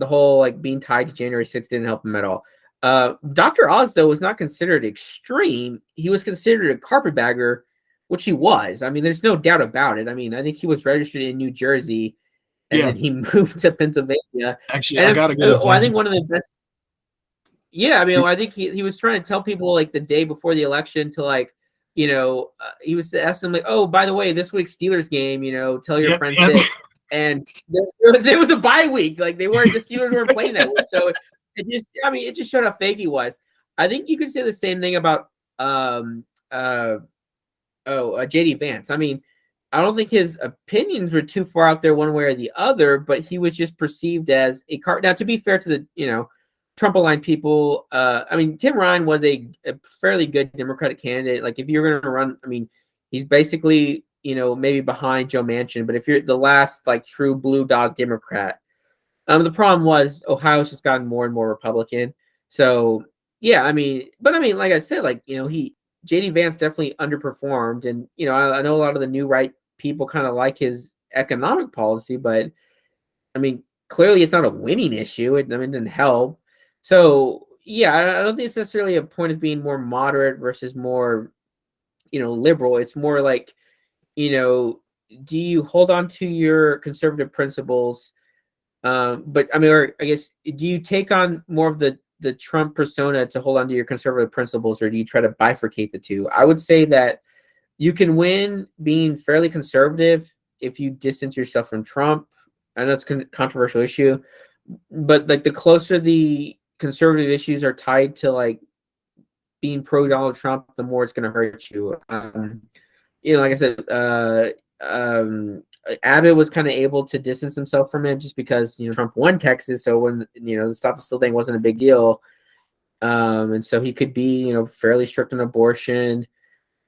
whole like being tied to January 6th didn't help him at all. Dr. Oz, though, was not considered extreme. He was considered a carpetbagger, which he was. I mean, there's no doubt about it. I mean, I think he was registered in New Jersey, and then he moved to Pennsylvania. Actually, I gotta go. I think one of the best. Yeah, I mean, I think he was trying to tell people like the day before the election to like, he was asking them like, oh, by the way, this week's Steelers game, tell your friends this. And there was a bye week, like the Steelers weren't playing that week, so it just showed how fake he was. I think you could say the same thing about JD Vance. I mean, I don't think his opinions were too far out there one way or the other, but he was just perceived as a car. Now, to be fair to the Trump aligned people, I mean, Tim Ryan was a fairly good Democratic candidate. Like if you're going to run, I mean, he's basically maybe behind Joe Manchin, but if you're the last like true blue dog Democrat. The problem was Ohio's just gotten more and more Republican. So yeah, I mean, like I said, like JD Vance definitely underperformed, and I know a lot of the new right people kind of like his economic policy, but I mean, clearly it's not a winning issue. It didn't help. So yeah, I don't think it's necessarily a point of being more moderate versus more liberal. It's more like do you hold on to your conservative principles? But I mean, or I guess, do you take on more of the Trump persona to hold on to your conservative principles, or do you try to bifurcate the two? I would say that you can win being fairly conservative if you distance yourself from Trump. I know it's a controversial issue, but like the closer the conservative issues are tied to like being pro Donald Trump, the more it's going to hurt you. Like I said, Abbott was kind of able to distance himself from it just because Trump won Texas, so when the Stop the Steal thing wasn't a big deal, and so he could be fairly strict on abortion.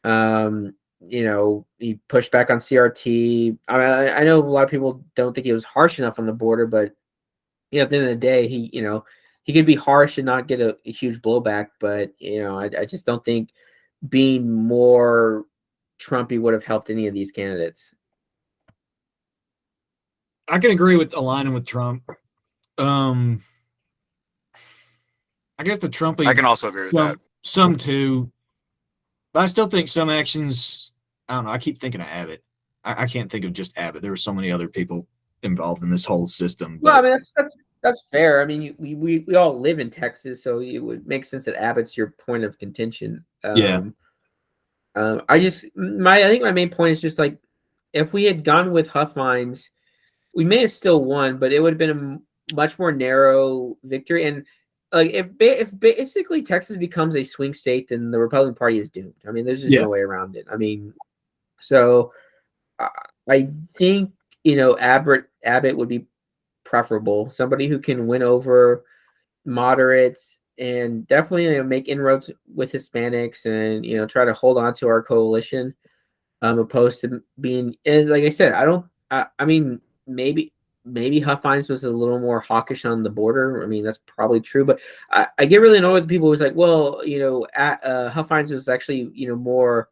He pushed back on CRT. I know a lot of people don't think he was harsh enough on the border, but at the end of the day, he could be harsh and not get a huge blowback, but I just don't think being more Trumpy would have helped any of these candidates. I can agree with aligning with Trump. I guess the Trumpy. I can also agree with that. Some too, but I still think some actions. I don't know. I keep thinking of Abbott. I can't think of just Abbott. There were so many other people involved in this whole system. Well, I mean that's fair. I mean, we all live in Texas, so it would make sense that Abbott's your point of contention. Yeah. I think my main point is just like, if we had gone with Huffines, we may have still won, but it would have been a much more narrow victory. And like, if basically Texas becomes a swing state, then the Republican Party is doomed. I mean, there's just no way around it. I mean, so I think Abbott would be preferable. Somebody who can win over moderates and definitely make inroads with Hispanics and try to hold on to our coalition, opposed to being, as like I said, I mean, maybe Huffines was a little more hawkish on the border. I mean, that's probably true, but I get really annoyed with people who's like, well, Huffines was actually more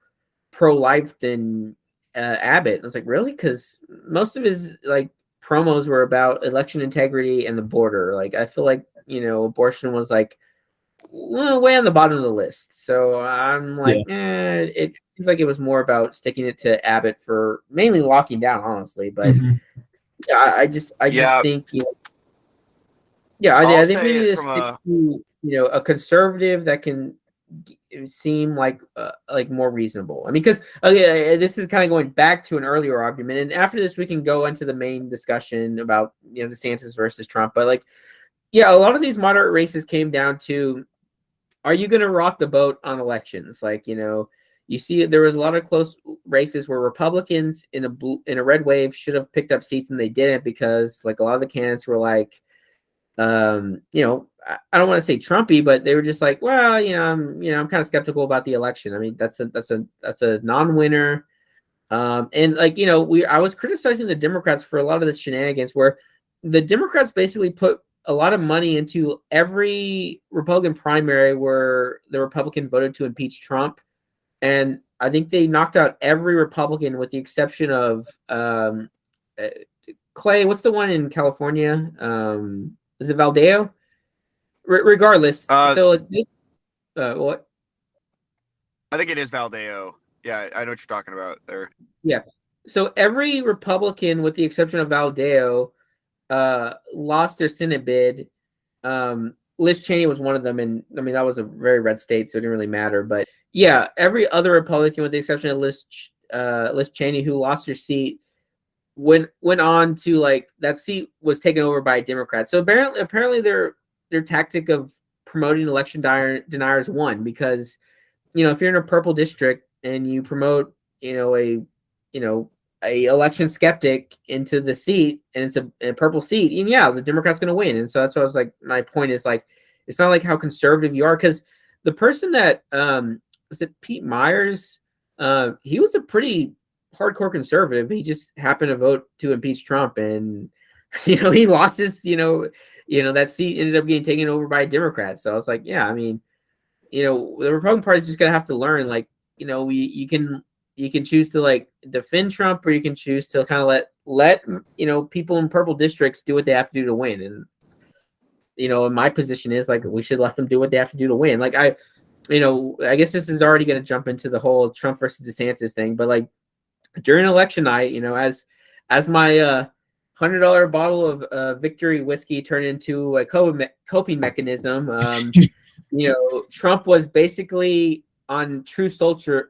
pro-life than Abbott. I was like, really? Because most of his like promos were about election integrity and the border. Like, I feel like abortion was like way on the bottom of the list. So I'm like, it seems like it was more about sticking it to Abbott for mainly locking down, honestly. But yeah, I just think I think we need to stick to a conservative that can seem like more reasonable. I mean, because this is kind of going back to an earlier argument, and after this we can go into the main discussion about DeSantis versus Trump. But like, a lot of these moderate races came down to, are you going to rock the boat on elections? Like, you see there was a lot of close races where Republicans in a red wave should have picked up seats and they didn't, because like a lot of the candidates were like, I don't want to say Trumpy, but they were just like, well, I'm kind of skeptical about the election. I mean, that's a non-winner. And like, I was criticizing the Democrats for a lot of the shenanigans where the Democrats basically put a lot of money into every Republican primary where the Republican voted to impeach Trump. And I think they knocked out every Republican with the exception of Clay. What's the one in California? Is it Valdeo? Regardless. So like this, what? I think it is Valdeo. Yeah, I know what you're talking about there. Yeah. So every Republican, with the exception of Valdeo, lost their Senate bid. Liz Cheney was one of them, and I mean that was a very red state, so it didn't really matter. But yeah, every other Republican, with the exception of Liz Cheney, who lost her seat, went on to, like, that seat was taken over by a Democrat. So apparently their tactic of promoting election deniers won, because if you're in a purple district and you promote a election skeptic into the seat, and it's a purple seat, and the Democrat's going to win. And so that's what I was like, my point is, like, it's not like how conservative you are, because the person that was it Pete Myers, he was a pretty hardcore conservative. He just happened to vote to impeach Trump, and he lost his that seat ended up getting taken over by a Democrat. So I was like, yeah, I mean, the Republican Party is just gonna have to learn, like, you can choose to like defend Trump, or you can choose to kind of let people in purple districts do what they have to do to win. And my position is, like, we should let them do what they have to do to win. Like, I guess this is already going to jump into the whole Trump versus DeSantis thing, but like during election night, as my $100 bottle of Victory whiskey turned into a coping mechanism, Trump was basically on truthing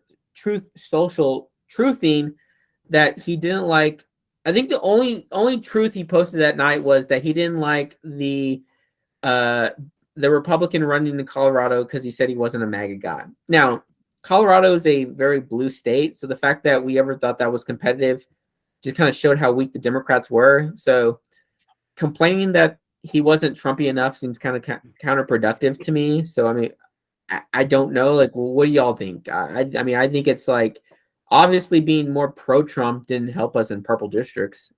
that he didn't like. I think the only truth he posted that night was that he didn't like the Republican running in Colorado because he said he wasn't a MAGA guy. Now, Colorado is a very blue state, so the fact that we ever thought that was competitive just kind of showed how weak the Democrats were. So complaining that he wasn't Trumpy enough seems kind of counterproductive to me. So I mean, I don't know. Like, well, what do y'all think? I mean, I think it's like, obviously being more pro-Trump didn't help us in purple districts.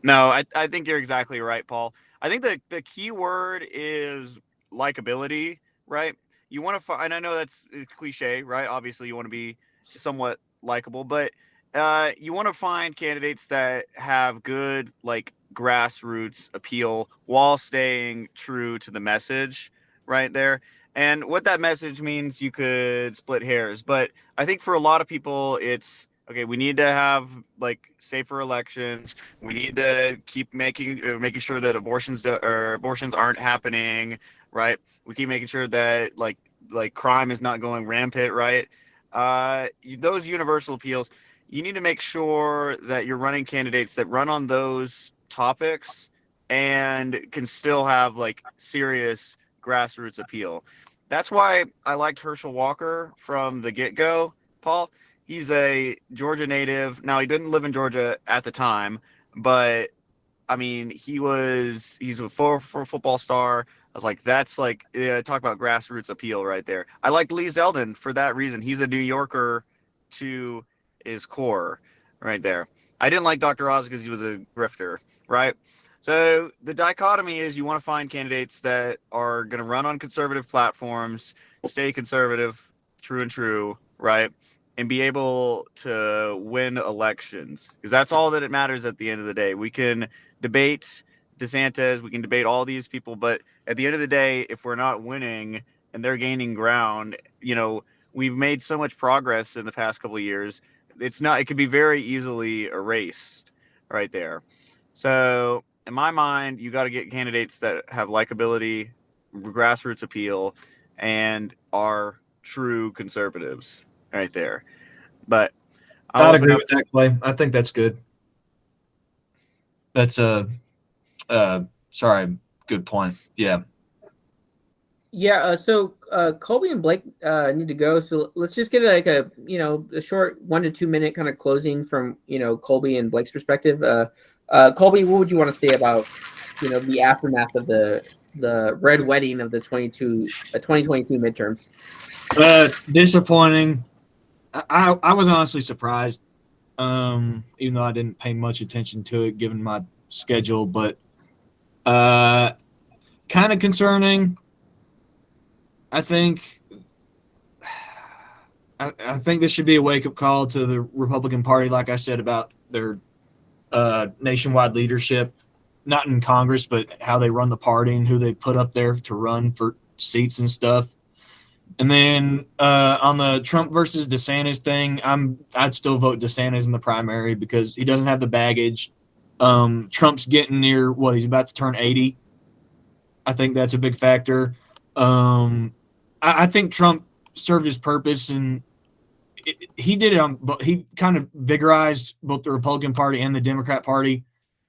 No, I think you're exactly right, Paul. I think the key word is likability, right? You want to find, and I know that's a cliche, right? Obviously, you want to be somewhat likable, but you want to find candidates that have good like grassroots appeal while staying true to the message, right there. And what that message means, you could split hairs, but I think for a lot of people, it's okay. We need to have like safer elections. We need to keep making sure that abortions aren't happening, right? We keep making sure that like crime is not going rampant, right? Those universal appeals, you need to make sure that you're running candidates that run on those topics and can still have like serious grassroots appeal. That's why I liked Herschel Walker from the get-go, Paul. He's a Georgia native. Now, he didn't live in Georgia at the time, but I mean, he's a for football star. I was like, that's like, yeah, talk about grassroots appeal right there. I liked Lee Zeldin for that reason. He's a New Yorker to his core right there. I didn't like Dr. Oz because he was a grifter, right? So the dichotomy is you want to find candidates that are going to run on conservative platforms, stay conservative, true, right? And be able to win elections, because that's all that it matters at the end of the day. We can debate DeSantis, we can debate all these people, but at the end of the day, if we're not winning and they're gaining ground, we've made so much progress in the past couple of years. It could be very easily erased right there. So in my mind, you got to get candidates that have likability, grassroots appeal, and are true conservatives right there. But I'd agree with that, Clay. I think that's good. That's sorry, good point. Yeah. Yeah, so Colby and Blake need to go. So let's just get like a short 1 to 2 minute kind of closing from Colby and Blake's perspective. Colby, what would you want to say about the aftermath of the red wedding of the 2022 midterms? Disappointing. I was honestly surprised, even though I didn't pay much attention to it given my schedule, but kind of concerning. I think this should be a wake-up call to the Republican Party, like I said, about their nationwide leadership, not in Congress, but how they run the party and who they put up there to run for seats and stuff. And then on the Trump versus DeSantis thing, I'd still vote DeSantis in the primary because he doesn't have the baggage. Trump's getting near he's about to turn 80. I think that's a big factor. I think Trump served his purpose, and he did it but he kind of vigorized both the Republican Party and the Democrat Party.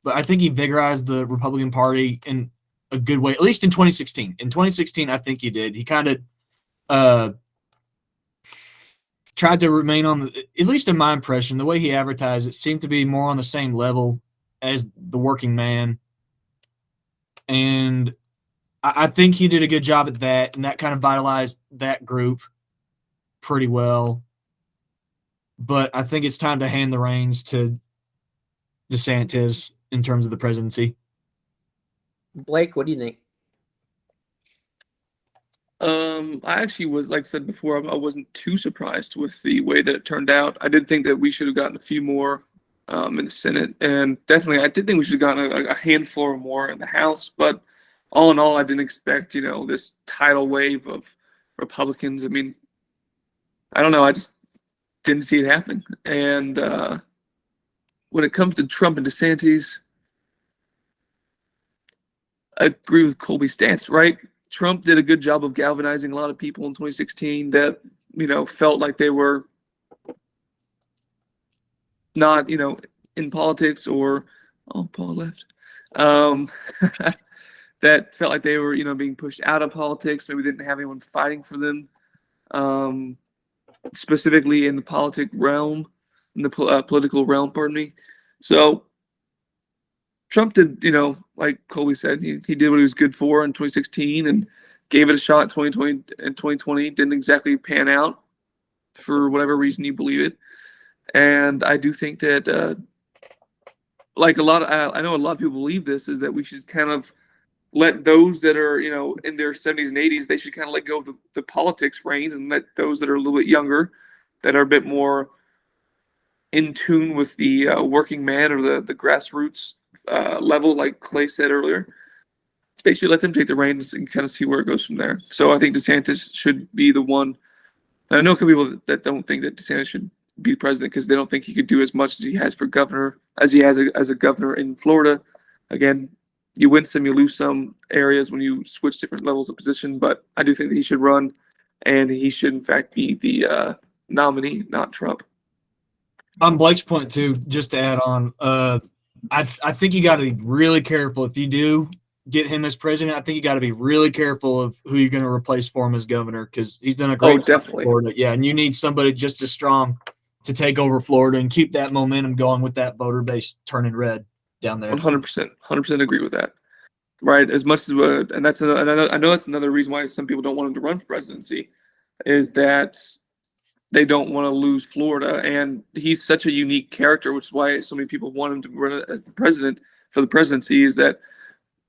But I think he vigorized the Republican Party in a good way, at least in 2016. In 2016, I think he did. He kind of tried to remain on at least in my impression, the way he advertised it seemed to be more on the same level as the working man. And I think he did a good job at that, and that kind of vitalized that group pretty well. But I think it's time to hand the reins to DeSantis in terms of the presidency. Blake, what do you think? I actually was, like I said before, I wasn't too surprised with the way that it turned out. I did think that we should have gotten a few more in the Senate, and definitely I did think we should have gotten a handful or more in the House, but all in all, I didn't expect, this tidal wave of Republicans. I mean, I don't know. I just didn't see it happening. And when it comes to Trump and DeSantis, I agree with Colby's stance, right? Trump did a good job of galvanizing a lot of people in 2016 that, felt like they were not, in politics or, Paul left. That felt like they were, being pushed out of politics. Maybe didn't have anyone fighting for them, specifically in the political realm. Pardon me. So Trump did, like Colby said, he did what he was good for in 2016 and gave it a shot in 2020 and 2020. Didn't exactly pan out for whatever reason you believe it. And I do think that like I know a lot of people believe this, is that we should kind of let those that are, in their 70s and 80s, they should kind of let go of the politics reins and let those that are a little bit younger, that are a bit more in tune with the working man or the grassroots level, like Clay said earlier. They should let them take the reins and kind of see where it goes from there. So I think DeSantis should be the one. I know people that don't think that DeSantis should be president because they don't think he could do as much as he has for governor, as he has as a governor in Florida. Again, you win some, you lose some areas when you switch different levels of position. But I do think that he should run, and he should in fact be the nominee, not Trump. On Blake's point too, just to add on, I think you got to be really careful if you do get him as president. I think you got to be really careful of who you're going to replace for him as governor, because he's done a great job definitely. in Florida. Yeah, and you need somebody just as strong to take over Florida and keep that momentum going with that voter base turning red down there. 100% agree with that. Right, as much as and that's I know that's another reason why some people don't want him to run for presidency, is that they don't want to lose Florida, and he's such a unique character, which is why so many people want him to run as the president for the presidency. Is that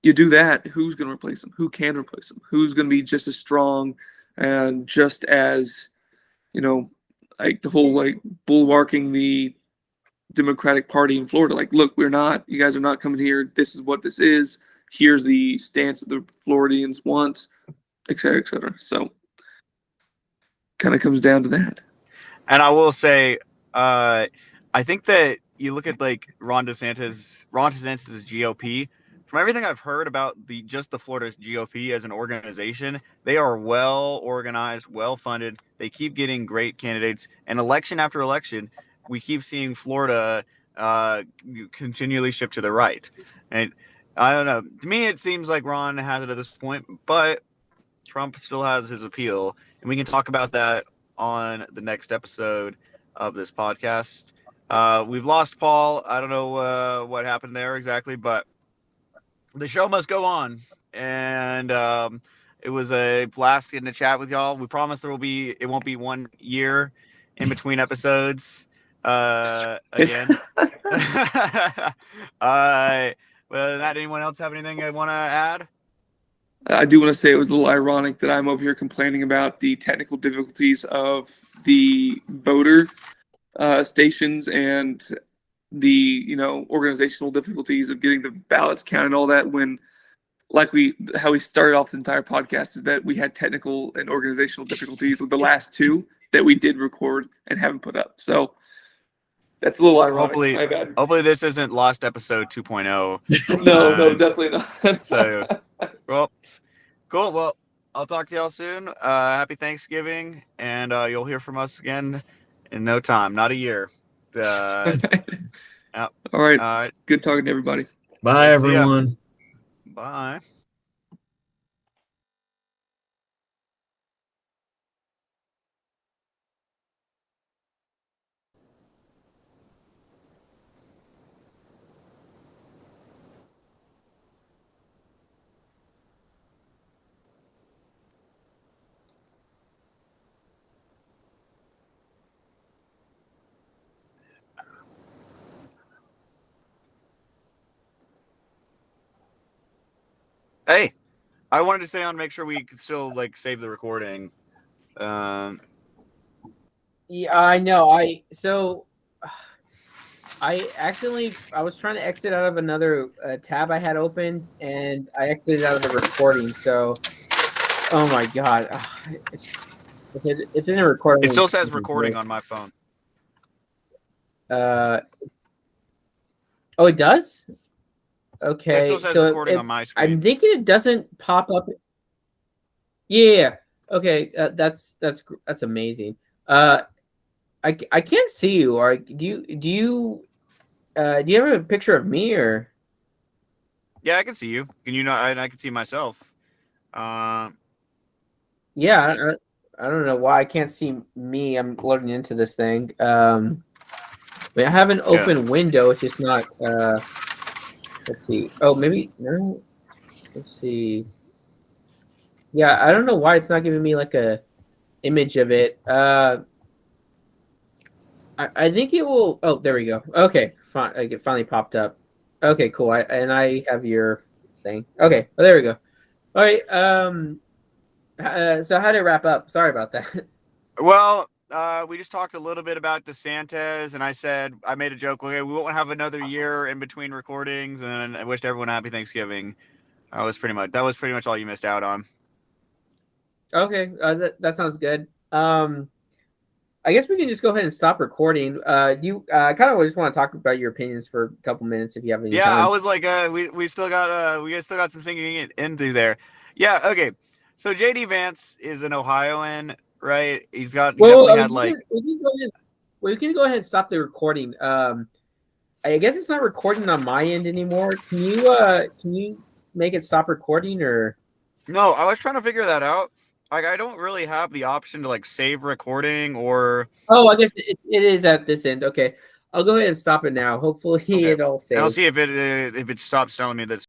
you do that, who's going to replace him? Who can replace him? Who's going to be just as strong and just as, like the whole like bulwarking the Democratic Party in Florida? Like, look, you guys are not coming here. This is what this is. Here's the stance that the Floridians want, et cetera, et cetera. So kind of comes down to that. And I will say, I think that you look at like Ron DeSantis' GOP. From everything I've heard about the Florida GOP as an organization, they are well organized, well funded. They keep getting great candidates, and election after election, we keep seeing Florida continually shift to the right. And I don't know. To me, it seems like Ron has it at this point, but Trump still has his appeal, and we can talk about that on the next episode of this podcast. We've lost Paul. I don't know what happened there exactly, but the show must go on, and it was a blast getting to chat with y'all. We promise it won't be 1 year in between episodes again. Well, that, anyone else have anything they want to add? I do want to say it was a little ironic that I'm over here complaining about the technical difficulties of the voter stations and the organizational difficulties of getting the ballots counted and all that, when how we started off the entire podcast is that we had technical and organizational difficulties with the last two that we did record and haven't put up. So that's a little ironic. Hopefully this isn't Lost Episode 2.0. No, definitely not. So, well, cool. Well, I'll talk to y'all soon. Happy Thanksgiving, and you'll hear from us again in no time, not a year. All right. Good talking to everybody. Bye, everyone. Bye. Hey, I wanted to say on make sure we could still save the recording. Yeah, I know. I was trying to exit out of another tab I had opened, and I exited out of the recording. So, oh my god, it didn't record. It still says recording on my phone. Oh, it does. Okay, it still says recording on my screen. I'm thinking it doesn't pop up. Yeah. Okay, that's amazing. I can't see you. Or do you have a picture of me or? Yeah, I can see you. Can you not? I can see myself. Yeah, I don't know why I can't see me. I'm loading into this thing. I have an open window. It's just not. Let's see. Oh, maybe no. Let's see. Yeah, I don't know why it's not giving me a image of it. I think it will. Oh, there we go. Okay, fine. It finally popped up. Okay, cool. I have your thing. Okay, well, there we go. All right. So how did it wrap up? Sorry about that. Well, we just talked a little bit about DeSantis, and I made a joke. Okay, we won't have another year in between recordings, and I wished everyone a happy Thanksgiving. That was pretty much all you missed out on. Okay, that sounds good. I guess we can just go ahead and stop recording. You kind of just want to talk about your opinions for a couple minutes if you have any Yeah, time. I was like, we still got some singing in through there. Yeah, okay. So JD Vance is an Ohioan, right? He definitely had like. We can go ahead and stop the recording. I guess it's not recording on my end anymore. Can you make it stop recording or? No, I was trying to figure that out. Like, I don't really have the option to like save recording or. Oh, I guess it is at this end. Okay, I'll go ahead and stop it now. Hopefully Okay. it'll save. And I'll see if it stops telling me that it's